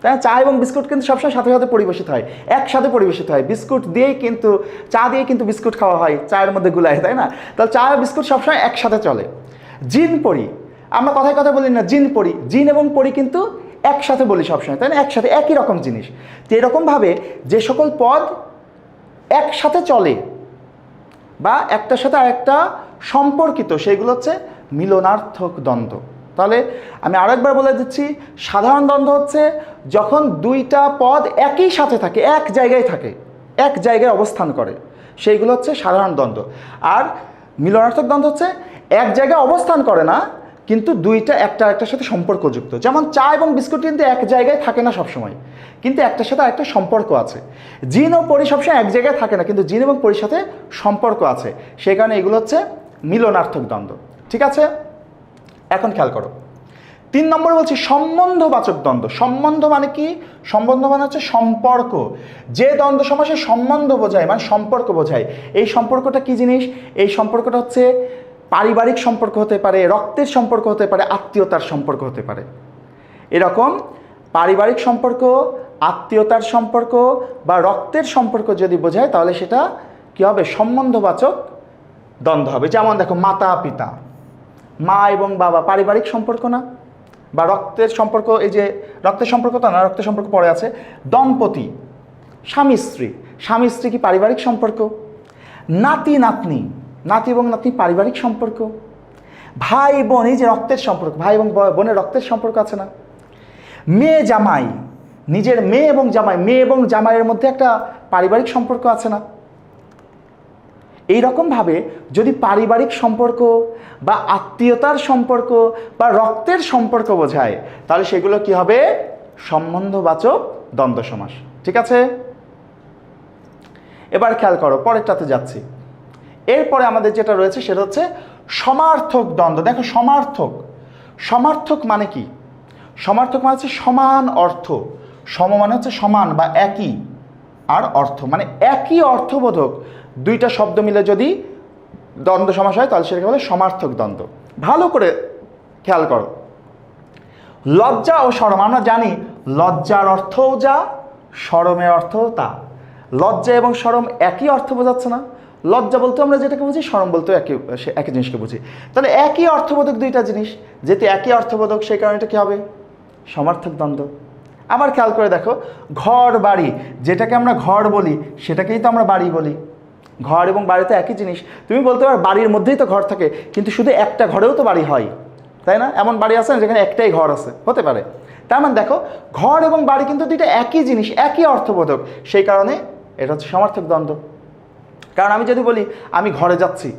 তাই না? চা এবং বিস্কুট কিন্তু সবসময় সাথে সাথে পরিবেশিত হয়, একসাথে পরিবেশিত হয়। বিস্কুট দিয়েই কিন্তু, চা দিয়ে কিন্তু বিস্কুট খাওয়া হয়, চায়ের মধ্যে গুলায়, তাই না? তাহলে চা আর বিস্কুট সবসময় একসাথে চলে। জিন পরি, আমরা কথায় কথা বলি না জিন পরি, জিন এবং পরি কিন্তু একসাথে বলি সবসময়, তাই না? একসাথে, একই রকম জিনিস। তো এরকমভাবে যে সকল পদ একসাথে চলে বা একটার সাথে আরেকটা সম্পর্কিত, সেগুলো হচ্ছে মিলনার্থক দ্বন্দ্ব। তাহলে আমি আরেকবার বলে দিচ্ছি, সাধারণ দ্বন্দ্ব হচ্ছে যখন দুইটা পদ একই সাথে থাকে, এক জায়গায় থাকে, এক জায়গায় অবস্থান করে, সেইগুলো হচ্ছে সাধারণ দ্বন্দ্ব। আর মিলনার্থক দ্বন্দ্ব হচ্ছে এক জায়গায় অবস্থান করে না, কিন্তু দুইটা একটা একটার সাথে সম্পর্কযুক্ত। যেমন চা এবং বিস্কুট কিন্তু এক জায়গায় থাকে না সবসময়, কিন্তু একটার সাথে একটা সম্পর্ক আছে। জিন ও পরি সবসময় এক জায়গায় থাকে না, কিন্তু জিন এবং পরির সাথে সম্পর্ক আছে, সেই কারণে এগুলো হচ্ছে মিলনার্থক দ্বন্দ্ব। ঠিক আছে? এখন খেয়াল করো, 3 নম্বরে বলছি সম্বন্ধবাচক দ্বন্দ্ব। সম্বন্ধ মানে কি? সম্বন্ধ মানে হচ্ছে সম্পর্ক। যে দ্বন্দ্ব সমাসে সম্বন্ধ বোঝায় মানে সম্পর্ক বোঝায়, এই সম্পর্কটা কি জিনিস? এই সম্পর্কটা হচ্ছে পারিবারিক সম্পর্ক হতে পারে, রক্তের সম্পর্ক হতে পারে, আত্মীয়তার সম্পর্ক হতে পারে। এরকম পারিবারিক সম্পর্ক, আত্মীয়তার সম্পর্ক বা রক্তের সম্পর্ক যদি বোঝায় তাহলে সেটা কি হবে? সম্বন্ধবাচক দ্বন্দ্ব হবে। যেমন দেখো, মাতা পিতা, মা এবং বাবা পারিবারিক সম্পর্ক না? বা রক্তের সম্পর্ক, এই যে রক্তের সম্পর্ক তো না, রক্তের সম্পর্ক পরে আছে। দম্পতি, স্বামী স্ত্রী, স্বামী স্ত্রী কি পারিবারিক সম্পর্ক? নাতি নাতনি, নাতি এবং নাতনি পারিবারিক সম্পর্ক। ভাই বোন, এই যে রক্তের সম্পর্ক, ভাই এবং বোনের রক্তের সম্পর্ক আছে না? মেয়ে জামাই, নিজের মেয়ে এবং জামাই, মেয়ে এবং জামাইয়ের মধ্যে একটা পারিবারিক সম্পর্ক আছে না? এই রকমভাবে যদি পারিবারিক সম্পর্ক বা আত্মীয়তার সম্পর্ক বা রক্তের সম্পর্ক বোঝায় তাহলে সেগুলো কি হবে? সম্বন্ধবাচক দ্বন্দ্ব সমাস। ঠিক আছে, এবার খেয়াল করো, পরেরটাতে যাচ্ছি। এরপরে আমাদের যেটা রয়েছে সেটা হচ্ছে সমার্থক দ্বন্দ্ব। দেখো, সমার্থক, সমার্থক মানে কি? সমার্থক মানে হচ্ছে সমান অর্থ। সম মানে হচ্ছে সমান বা একই, আর অর্থ মানে একই অর্থবোধক দুইটা শব্দ মিলে যদি দ্বন্দ্ব সমাস হয় তাহলে সেটাকে বলে সমার্থক দ্বন্দ্ব। ভালো করে খেয়াল করো, লজ্জা ও শরম, আমরা জানি লজ্জার অর্থও যা, শরমের অর্থও তা। লজ্জা এবং শরম একই অর্থ বোঝাচ্ছে না? লজ্জা বলতে আমরা যেটাকে বুঝি, শরম বলতেও একই জিনিসকে বুঝি। তাহলে একই অর্থবোধক দুইটা জিনিস, যেহেতু একই অর্থবোধক সেই কারণে এটা কী হবে? সমার্থক দ্বন্দ্ব। আবার খেয়াল করে দেখো, ঘর বাড়ি, যেটাকে আমরা ঘর বলি সেটাকেই তো আমরা বাড়ি বলি। ঘর এবং বাড়ি তো একই জিনিস। তুমি বলতে পারো বাড়ির মধ্যেই তো ঘর থাকে, কিন্তু শুধু একটা ঘরেও তো বাড়ি হয়, তাই না? এমন বাড়ি আছে না যেখানে একটাই ঘর আছে? হতে পারে। তার মানে দেখো, ঘর এবং বাড়ি কিন্তু দুইটা একই জিনিস, একই অর্থবোধক, সেই কারণে এটা হচ্ছে সমার্থক দ্বন্দ্ব। কারণ আমি যদি বলি আমি ঘরে যাচ্ছি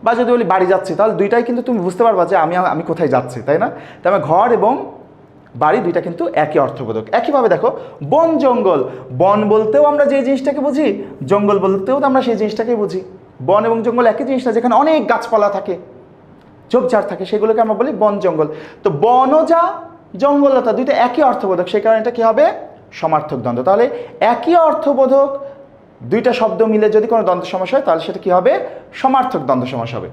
বা যদি বলি বাড়ি যাচ্ছি, তাহলে দুইটাই কিন্তু তুমি বুঝতে পারবা যে আমি কোথায় যাচ্ছি, তাই না? তার মানে ঘর এবং বাড়ি দুইটা কিন্তু একই অর্থবোধক। একইভাবে দেখো, বন জঙ্গল, বন বলতেও আমরা যে জিনিসটাকে বুঝি, জঙ্গল বলতেও তো আমরা সেই জিনিসটাকেই বুঝি। বন এবং জঙ্গল একই জিনিস না, যেখানে অনেক গাছপালা থাকে, ঝোপঝাড় থাকে, সেগুলোকে আমরা বলি বন জঙ্গল। তো বনও যা, জঙ্গলতা দুইটা একই অর্থবোধক, সেই কারণে এটা কী হবে? সমার্থক দ্বন্দ্ব। তাহলে একই অর্থবোধক দুইটা শব্দ মিলে যদি কোনো দ্বন্দ্ব সমাস হয় তাহলে সেটা কী হবে? সমার্থক দ্বন্দ্ব সমাস হবে।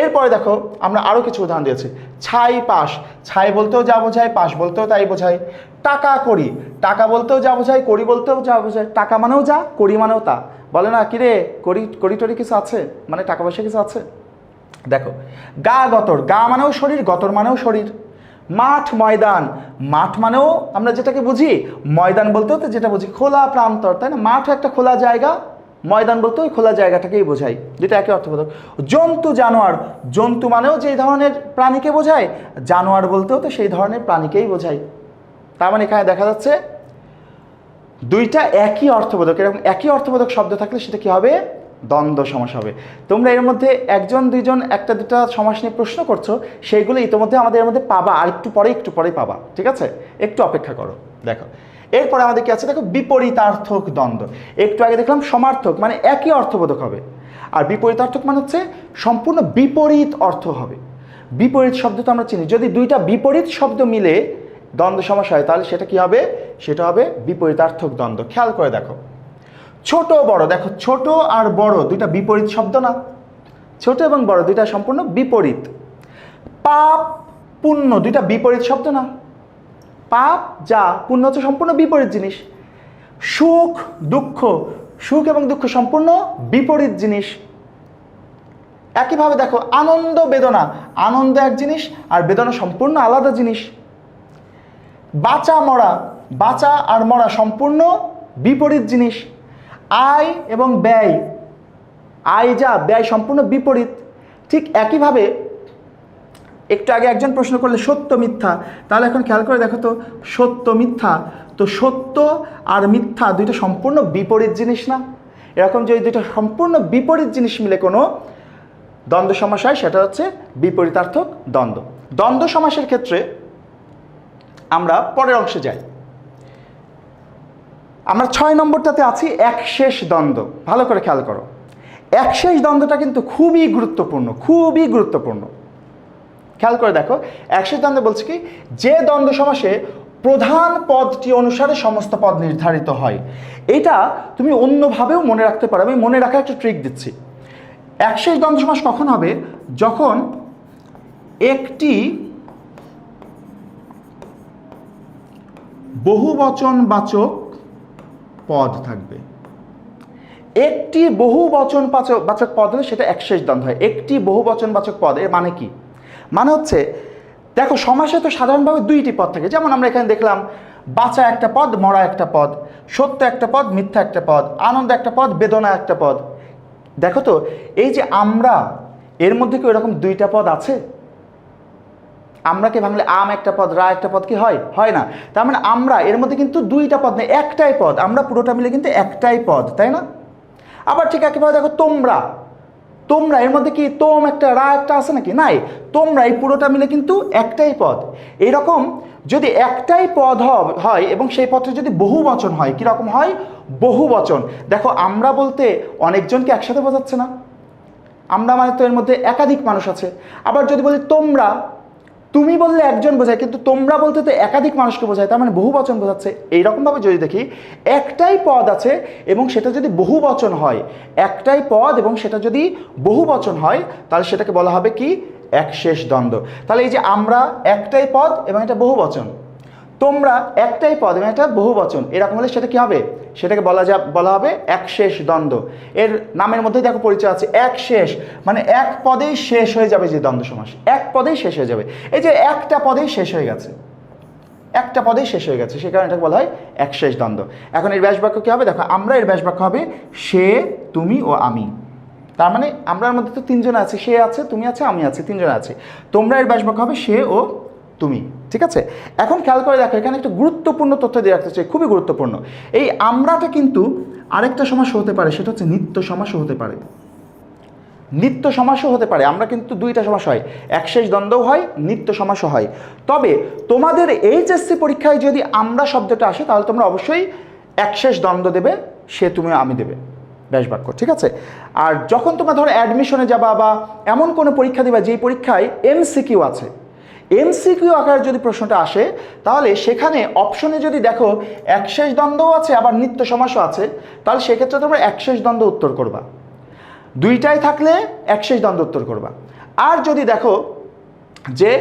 এরপরে দেখো, আমরা আরও কিছু উদাহরণ দিয়েছি। ছাই পাশ, ছাই বলতেও যা বোঝায়, পাশ বলতেও তাই বোঝায়। টাকা কড়ি, টাকা বলতেও যা বোঝায়, কড়ি বলতেও যা বোঝায়। টাকা মানেও যা, কড়ি মানেও তা। বলে না কিরে কড়ি টড়ি কিছু আছে, মানে টাকা পয়সা কিছু আছে। দেখো, গা গতর, গা মানেও শরীর, গতর মানেও শরীর। মাঠ ময়দান, মাঠ মানেও আমরা যেটাকে বুঝি, ময়দান বলতেও তো যেটা বুঝি খোলা প্রান্তর, তাই না? মাঠও একটা খোলা জায়গা, ময়দান বলতে ওই খোলা জায়গাটাকেই বোঝায়, যেটা একই অর্থবোধক। জন্তু জানোয়ার, জন্তু মানেও যেই ধরনের প্রাণীকে বোঝায়, জানোয়ার বলতেও তো সেই ধরনের প্রাণীকেই বোঝায়। তার মানে এখানে দেখা যাচ্ছে দুইটা একই অর্থবোধক। এরকম একই অর্থবোধক শব্দ থাকলে সেটা কি হবে? দ্বন্দ্ব সমাস হবে। তোমরা এর মধ্যে একজন দুইজন একটা দুটা সমাস নিয়ে প্রশ্ন করছো, সেইগুলো ইতিমধ্যে আমাদের এর মধ্যে পাবা, আর একটু পরে পাবা। ঠিক আছে, একটু অপেক্ষা করো। দেখো, এরপরে আমাদের কি আছে? দেখো, বিপরীতার্থক দ্বন্দ্ব। একটু আগে দেখলাম সমার্থক মানে একই অর্থবোধক হবে, আর বিপরীতার্থক মানে হচ্ছে সম্পূর্ণ বিপরীত অর্থ হবে। বিপরীত শব্দ তো আমরা চিনি, যদি দুইটা বিপরীত শব্দ মিলে দ্বন্দ্ব সমাস হয় তাহলে সেটা কি হবে? সেটা হবে বিপরীতার্থক দ্বন্দ্ব। খেয়াল করে দেখো, ছোট বড়, দেখো ছোট আর বড় দুইটা বিপরীত শব্দ না? ছোট এবং বড় দুইটা সম্পূর্ণ বিপরীত। পাপ পুণ্য দুইটা বিপরীত শব্দ না? পাপ যা, পুণ্য হচ্ছে সম্পূর্ণ বিপরীত জিনিস। সুখ দুঃখ, সুখ এবং দুঃখ সম্পূর্ণ বিপরীত জিনিস। একইভাবে দেখো, আনন্দ বেদনা, আনন্দ এক জিনিস আর বেদনা সম্পূর্ণ আলাদা জিনিস। বাঁচা মরা, বাঁচা আর মরা সম্পূর্ণ বিপরীত জিনিস। আয় এবং ব্যয়, আয় যা, ব্যয় সম্পূর্ণ বিপরীত। ঠিক একইভাবে একটু আগে একজন প্রশ্ন করলে সত্য মিথ্যা, তাহলে এখন খেয়াল করে দেখো তো, সত্য মিথ্যা, তো সত্য আর মিথ্যা দুইটা সম্পূর্ণ বিপরীত জিনিস না? এরকম যদি দুইটা সম্পূর্ণ বিপরীত জিনিস মিলে কোনো দ্বন্দ্ব সমাস হয় সেটা হচ্ছে বিপরীতার্থক দ্বন্দ্ব। দ্বন্দ্ব সমাসের ক্ষেত্রে আমরা পরের অংশে যাই। আমরা 6 নম্বরটাতে আছি একশেষ দ্বন্দ্ব। ভালো করে খেয়াল করো, একশেষ দ্বন্দ্বটা কিন্তু খুবই গুরুত্বপূর্ণ, খুবই গুরুত্বপূর্ণ। খেয়াল করে দেখো, একশেষ দ্বন্দ্বে বলছে কি, যে দ্বন্দ্ব সমাসে প্রধান পদটি অনুসারে সমস্ত পদ নির্ধারিত হয়। এটা তুমি অন্যভাবেও মনে রাখতে পারো, আমি মনে রাখার একটা ট্রিক দিচ্ছি। একশেষ দ্বন্দ্ব সমাস কখন হবে? যখন একটি বহুবচনবাচক পদ থাকবে। একটি বহুবচনবাচক পদ হলে সেটা একশেষ দ্বন্দ্ব হয়। একটি বহুবচনবাচক পদ, এর মানে কি? মানে হচ্ছে, দেখো সমাসে তো সাধারণভাবে দুইটি পদ থাকে, যেমন আমরা এখানে দেখলাম বাঁচা একটা পদ, মরা একটা পদ, সত্য একটা পদ, মিথ্যা একটা পদ, আনন্দ একটা পদ, বেদনা একটা পদ। দেখো তো, এই যে আমরা, এর মধ্যে কি এরকম দুইটা পদ আছে? আমরাকে ভাঙলে আম একটা পদ, রা একটা পদ কি হয়? হয় না। তার মানে আমরা, এর মধ্যে কিন্তু দুইটা পদ নেই, একটাই পদ। আমরা পুরোটা মিলে কিন্তু একটাই পদ, তাই না? আবার ঠিক একেবারে দেখো তোমরা, তোমরা এর মধ্যে কি তোম একটা, রা একটা আছে নাকি? নাই। তোমরা এই পুরোটা মিলে কিন্তু একটাই পদ। এইরকম যদি একটাই পদ হয় এবং সেই পদটা যদি বহু বচন হয়, কীরকম হয়? বহু বচন। দেখো আমরা বলতে অনেকজনকে একসাথে বোঝাচ্ছে না? আমরা মানে তো এর মধ্যে একাধিক মানুষ আছে। আবার যদি বলি তোমরা, তুমি বললে একজন বোঝায়, কিন্তু তোমরা বলতে তো একাধিক মানুষকে বোঝায়, তার মানে বহু বচন বোঝাচ্ছে। এইরকমভাবে যদি দেখি, একটাই পদ আছে এবং সেটা যদি বহু বচন হয়, একটাই পদ এবং সেটা যদি বহু বচন হয়, তাহলে সেটাকে বলা হবে কি? একশেষ দ্বন্দ্ব। তাহলে এই যে আমরা একটাই পদ এবং এটা বহু বচন, তোমরা একটাই পদ এবং এটা বহু বচন, এরকম হলে সেটা কি হবে? সেটাকে বলা হবে একশেষ দ্বন্দ্ব। এর নামের মধ্যে দেখো পরিচয় আছে, একশেষ মানে এক পদেই শেষ হয়ে যাবে। যে দ্বন্দ্ব সমাস এক পদেই শেষ হয়ে যাবে, এই যে একটা পদেই শেষ হয়ে গেছে, একটা পদেই শেষ হয়ে গেছে, সে কারণে এটাকে বলা হয় একশেষ দ্বন্দ্ব। এখন এর ব্যাস বাক্য কি হবে? দেখো, আমরা এর ব্যাস বাক্য হবে সে, তুমি ও আমি। তার মানে আমরার মধ্যে তো তিনজন আছে, সে আছে, তুমি আছে, আমি আছি, তিনজন আছে। তোমরা এর ব্যাস বাক্য হবে সে ও তুমি। ঠিক আছে, এখন খেয়াল করে দেখো, এখানে একটা গুরুত্বপূর্ণ তথ্য দিয়ে রাখতে চাই, খুবই গুরুত্বপূর্ণ। এই আমরাটা কিন্তু আরেকটা সমাসও হতে পারে, সেটা হচ্ছে নিত্য সমাসও হতে পারে। নিত্য সমাসও হতে পারে। আমরা কিন্তু দুইটা সমাস হয়, একশেষ দ্বন্দ্বও হয়, নিত্য সমাসও হয়। তবে তোমাদের এইচএসসি পরীক্ষায় যদি আমরা শব্দটা আসে, তাহলে তোমরা অবশ্যই একশেষ দ্বন্দ্ব দেবে, সে, তুমি, আমি দেবে ব্যাস বাক্য। ঠিক আছে, আর যখন তোমরা ধরো অ্যাডমিশনে যাবা বা এমন কোনো পরীক্ষা দিবা যেই পরীক্ষায় এমসিকিউ আছে, এমসিকিউ আকারে যদি প্রশ্নটা আসে, তাহলে সেখানে অপশনে যদি দেখো একশেষ দ্বন্দ্বও আছে আবার নিত্য সমাসও আছে, তাহলে সেক্ষেত্রে তোমরা একশেষ দ্বন্দ্ব উত্তর করবা। দুইটাই থাকলে একশেষ দ্বন্দ্ব উত্তর করবা। আর যদি দেখো যে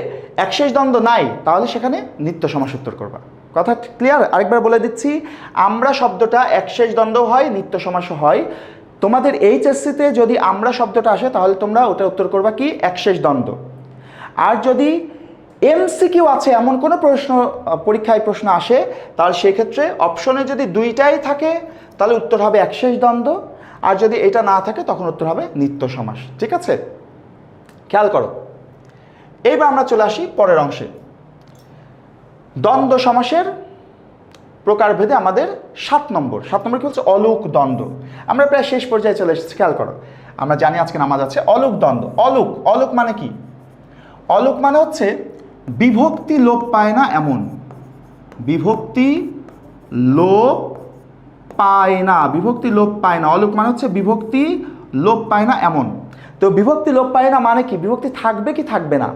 একশেষ দ্বন্দ্ব নাই, তাহলে সেখানে নিত্য সমাস উত্তর করবা। কথা ক্লিয়ার? আরেকবার বলে দিচ্ছি, আমরা শব্দটা একশেষ দ্বন্দ্ব হয়, নিত্য সমাসও হয়। তোমাদের এইচএসসিতে যদি আমরা শব্দটা আসে, তাহলে তোমরা ওটা উত্তর করবা কি? একশেষ দ্বন্দ্ব। আর যদি এমসিকিউ আছে, এমন কোনো পরীক্ষায় প্রশ্ন আসে, তাহলে সেক্ষেত্রে অপশনে যদি দুইটাই থাকে, তাহলে উত্তর হবে একশেষ দ্বন্দ্ব। আর যদি এটা না থাকে, তখন উত্তর হবে নিত্য সমাস। ঠিক আছে, খেয়াল করো। এইবার আমরা চলে আসি পরের অংশে। দ্বন্দ্ব সমাসের প্রকারভেদে আমাদের 7 নম্বর কি হচ্ছে? অলোক দ্বন্দ্ব। আমরা প্রায় শেষ পর্যায়ে চলে এসেছি। খেয়াল করো, আমরা জানি আজকে নামাজ আছে। অলোক দ্বন্দ্ব। অলোক মানে কি? অলোক মানে হচ্ছে বিভক্তি লোপ পায় না এমন। বিভক্তি লোপ পায় না, বিভক্তি লোপ পায় না। অলোক মানে হচ্ছে বিভক্তি লোপ পায় না এমন। তো বিভক্তি লোপ পায় না মানে কি? বিভক্তি থাকবে কি থাকবে না?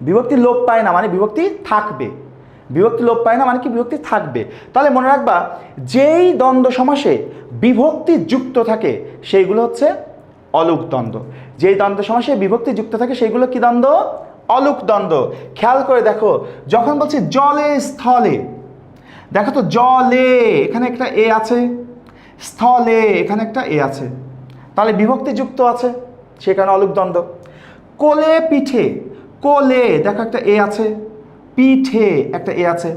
বিভক্তি লোপ পায় না মানে বিভক্তি থাকবে। বিভক্তি লোপ পায় না মানে কি? বিভক্তি থাকবে। তাহলে মনে রাখবা, যেই দ্বন্দ্ব সমাসে বিভক্তি যুক্ত থাকে সেইগুলো হচ্ছে অলোক দ্বন্দ্ব। যেই দ্বন্দ্ব সমাসে বিভক্তি যুক্ত থাকে সেইগুলো কি দ্বন্দ্ব? অলোক দ্বন্দ্ব। খেয়াল করে দেখো, যখন বলছি জলে স্থলে, দেখো তো জলে এখানে একটা এ আছে, স্থলে এখানে একটা এ আছে, তাহলে বিভক্তি যুক্ত আছে, সেখানে অলোক দ্বন্দ্ব। কোলে পিঠে, কোলে দেখো একটা এ আছে, পিঠে একটা এ আছে,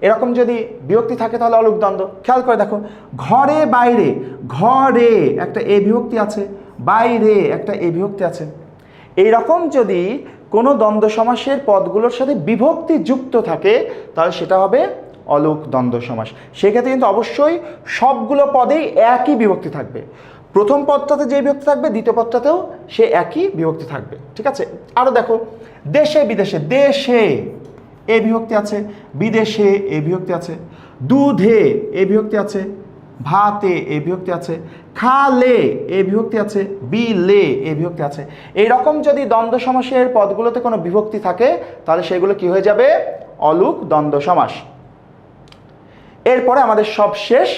এরকম যদি বিভক্তি থাকে তাহলে অলোক দ্বন্দ্ব। খেয়াল করে দেখো, ঘরে বাইরে, ঘরে একটা এ বিভক্তি আছে, বাইরে একটা এ বিভক্তি আছে। এইরকম যদি কোনো দ্বন্দ্ব সমাসের পদগুলোর সাথে বিভক্তি যুক্ত থাকে, তাহলে সেটা হবে অলোক দ্বন্দ্ব সমাস। সেক্ষেত্রে কিন্তু অবশ্যই সবগুলো পদেই একই বিভক্তি থাকবে। প্রথম পদটাতে যে বিভক্তি থাকবে, দ্বিতীয় পদটাতেও সে একই বিভক্তি থাকবে। ঠিক আছে, আরও দেখো, দেশে বিদেশে, দেশে এ বিভক্তি আছে, বিদেশে এ বিভক্তি আছে, দুধে এ বিভক্তি আছে, ভাতে এই বিভক্তি আছে, খালে এই বিভক্তি আছে, বিলে এই বিভক্তি আছে। এইরকম যদি দ্বন্দ্ব সমাসের পদগুলোতে কোনো বিভক্তি থাকে তাহলে সেগুলো কি হয়ে যাবে? অলুক দ্বন্দ্ব সমাস। এরপরে আমাদের সবশেষ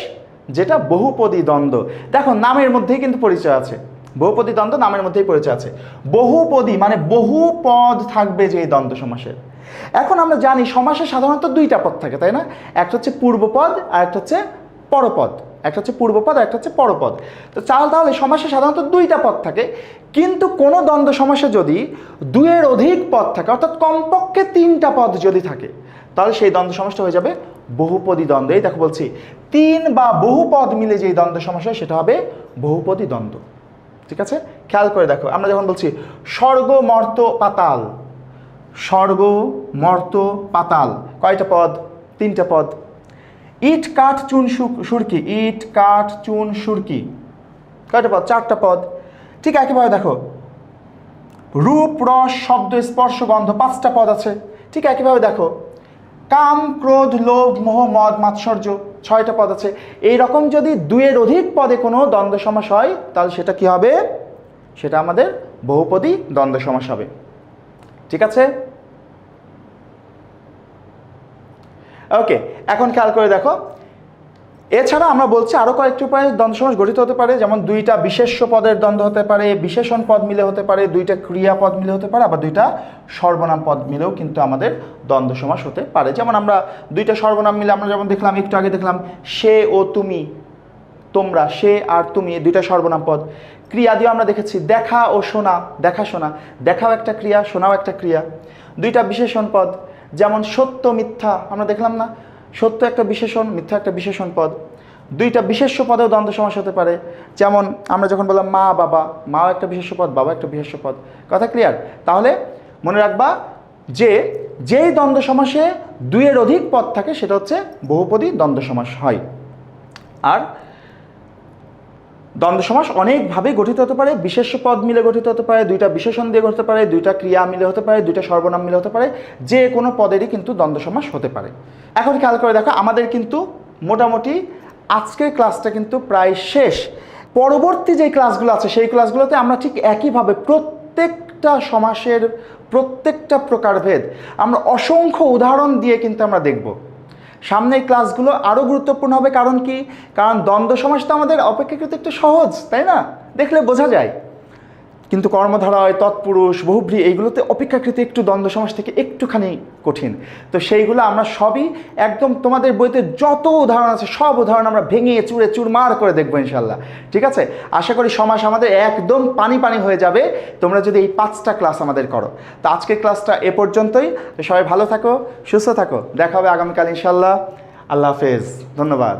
যেটা বহুপদী দ্বন্দ্ব। দেখো নামের মধ্যেই কিন্তু পরিচয় আছে, বহুপদী দ্বন্দ্ব নামের মধ্যেই পরিচয় আছে। বহুপদী মানে বহু পদ থাকবে যে দ্বন্দ্ব সমাসের। এখন আমরা জানি সমাসে সাধারণত দুইটা পদ থাকে, তাই না? একটা হচ্ছে পূর্বপদ আর একটা হচ্ছে পরপদ। একটা হচ্ছে পূর্বপদ আর একটা হচ্ছে পরপদ। তো তাহলে সমাসে সাধারণত দুইটা পদ থাকে, কিন্তু কোনো দ্বন্দ্ব সমাসে যদি দুইয়ের অধিক পদ থাকে, অর্থাৎ কমপক্ষে তিনটা পদ যদি থাকে, তাহলে সেই দ্বন্দ্ব সমাসটা হয়ে যাবে বহুপদী দ্বন্দ্ব। এই দেখো বলছি, তিন বা বহু পদ মিলে যেই দ্বন্দ্ব সমাস হয় সেটা হবে বহুপদী দ্বন্দ্ব। ঠিক আছে, খেয়াল করে দেখো, আমরা যখন বলছি স্বর্গ মর্ত পাতাল, স্বর্গ মর্ত পাতাল, কয়টা পদ? তিনটা পদ। ইট কাঠ চুন সুরকি, ইট কাঠ চুন সুরকি, কয়টা পদ? চারটা পদ। ঠিক একইভাবে দেখো রূপ রস শব্দ স্পর্শ গন্ধ, পাঁচটা পদ আছে। ঠিক একইভাবে দেখো কাম ক্রোধ লোভ মোহ মদ মাৎসর্য, ছয়টা পদ আছে। এইরকম যদি দুইয়ের অধিক পদে কোনো দ্বন্দ্ব সমাস হয় তাহলে সেটা কি হবে? সেটা আমাদের বহুপদী দ্বন্দ্ব সমাস হবে। ঠিক আছে, ওকে। এখন খেয়াল করে দেখো, এছাড়া আমরা বলছি আরও কয়েকটি উপায়ে দ্বন্দ্ব সমাস গঠিত হতে পারে, যেমন দুইটা বিশেষ্য পদের দ্বন্দ্ব হতে পারে, বিশেষণ পদ মিলে হতে পারে, দুইটা ক্রিয়াপদ মিলে হতে পারে, আবার দুইটা সর্বনাম পদ মিলেও কিন্তু আমাদের দ্বন্দ্ব সমাস হতে পারে। যেমন আমরা দুইটা সর্বনাম মিলে আমরা যেমন দেখলাম, একটু আগে দেখলাম সে ও তুমি, তোমরা, সে আর তুমি, এই দুইটা সর্বনাম পদ। ক্রিয়া দিয়েও আমরা দেখেছি দেখা ও শোনা, দেখা শোনা, দেখাও একটা ক্রিয়া, শোনাও একটা ক্রিয়া। দুইটা বিশেষণ পদ, যেমন সত্য মিথ্যা, আমরা দেখলাম না, সত্য একটা বিশেষণ, মিথ্যা একটা বিশেষণ পদ। দুইটা বিশেষ্য পদেও দ্বন্দ্ব সমাস হতে পারে, যেমন আমরা যখন বললাম মা বাবা, মাও একটা বিশেষ্য পদ, বাবা একটা বিশেষ্য পদ। কথা ক্লিয়ার? তাহলে মনে রাখবা যে যেই দ্বন্দ্ব সমাসে দুইয়ের অধিক পদ থাকে সেটা হচ্ছে বহুপদী দ্বন্দ্ব সমাস হয়। আর দ্বন্দ্ব সমাস অনেকভাবে গঠিত হতে পারে, বিশেষ্য পদ মিলে গঠিত হতে পারে, দুইটা বিশেষণ দিয়ে হতে পারে, দুইটা ক্রিয়া মিলে হতে পারে, দুইটা সর্বনাম মিলে হতে পারে, যে কোনো পদেরই কিন্তু দ্বন্দ্ব সমাস হতে পারে। এখন খেয়াল করে দেখো, আমাদের কিন্তু মোটামুটি আজকের ক্লাসটা কিন্তু প্রায় শেষ। পরবর্তী যে ক্লাসগুলো আছে সেই ক্লাসগুলোতে আমরা ঠিক একইভাবে প্রত্যেকটা সমাসের প্রত্যেকটা প্রকারভেদ আমরা অসংখ্য উদাহরণ দিয়ে কিন্তু আমরা দেখব। সামনের ক্লাসগুলো আরও গুরুত্বপূর্ণ হবে, কারণ কি? কারণ দ্বন্দ্ব সমাস তো আমাদের অপেক্ষাকৃত একটু সহজ, তাই না? দেখলে বোঝা যায়। কিন্তু কর্মধারয়, তৎপুরুষ, বহুব্রী এইগুলোতে অপেক্ষাকৃত একটু দ্বন্দ্ব সমাস থেকে একটুখানি কঠিন। তো সেইগুলো আমরা সবই একদম তোমাদের বইতে যত উদাহরণ আছে সব উদাহরণ আমরা ভেঙে চুরে চুরমার করে দেখবো ইনশাল্লাহ। ঠিক আছে, আশা করি সমাস আমাদের একদম পানি পানি হয়ে যাবে তোমরা যদি এই 5টা ক্লাস আমাদের করো। তো আজকের ক্লাসটা এ পর্যন্তই। তো সবাই ভালো থাকো, সুস্থ থাকো, দেখা হবে আগামীকাল ইনশাল্লাহ। আল্লাহ হাফেজ, ধন্যবাদ।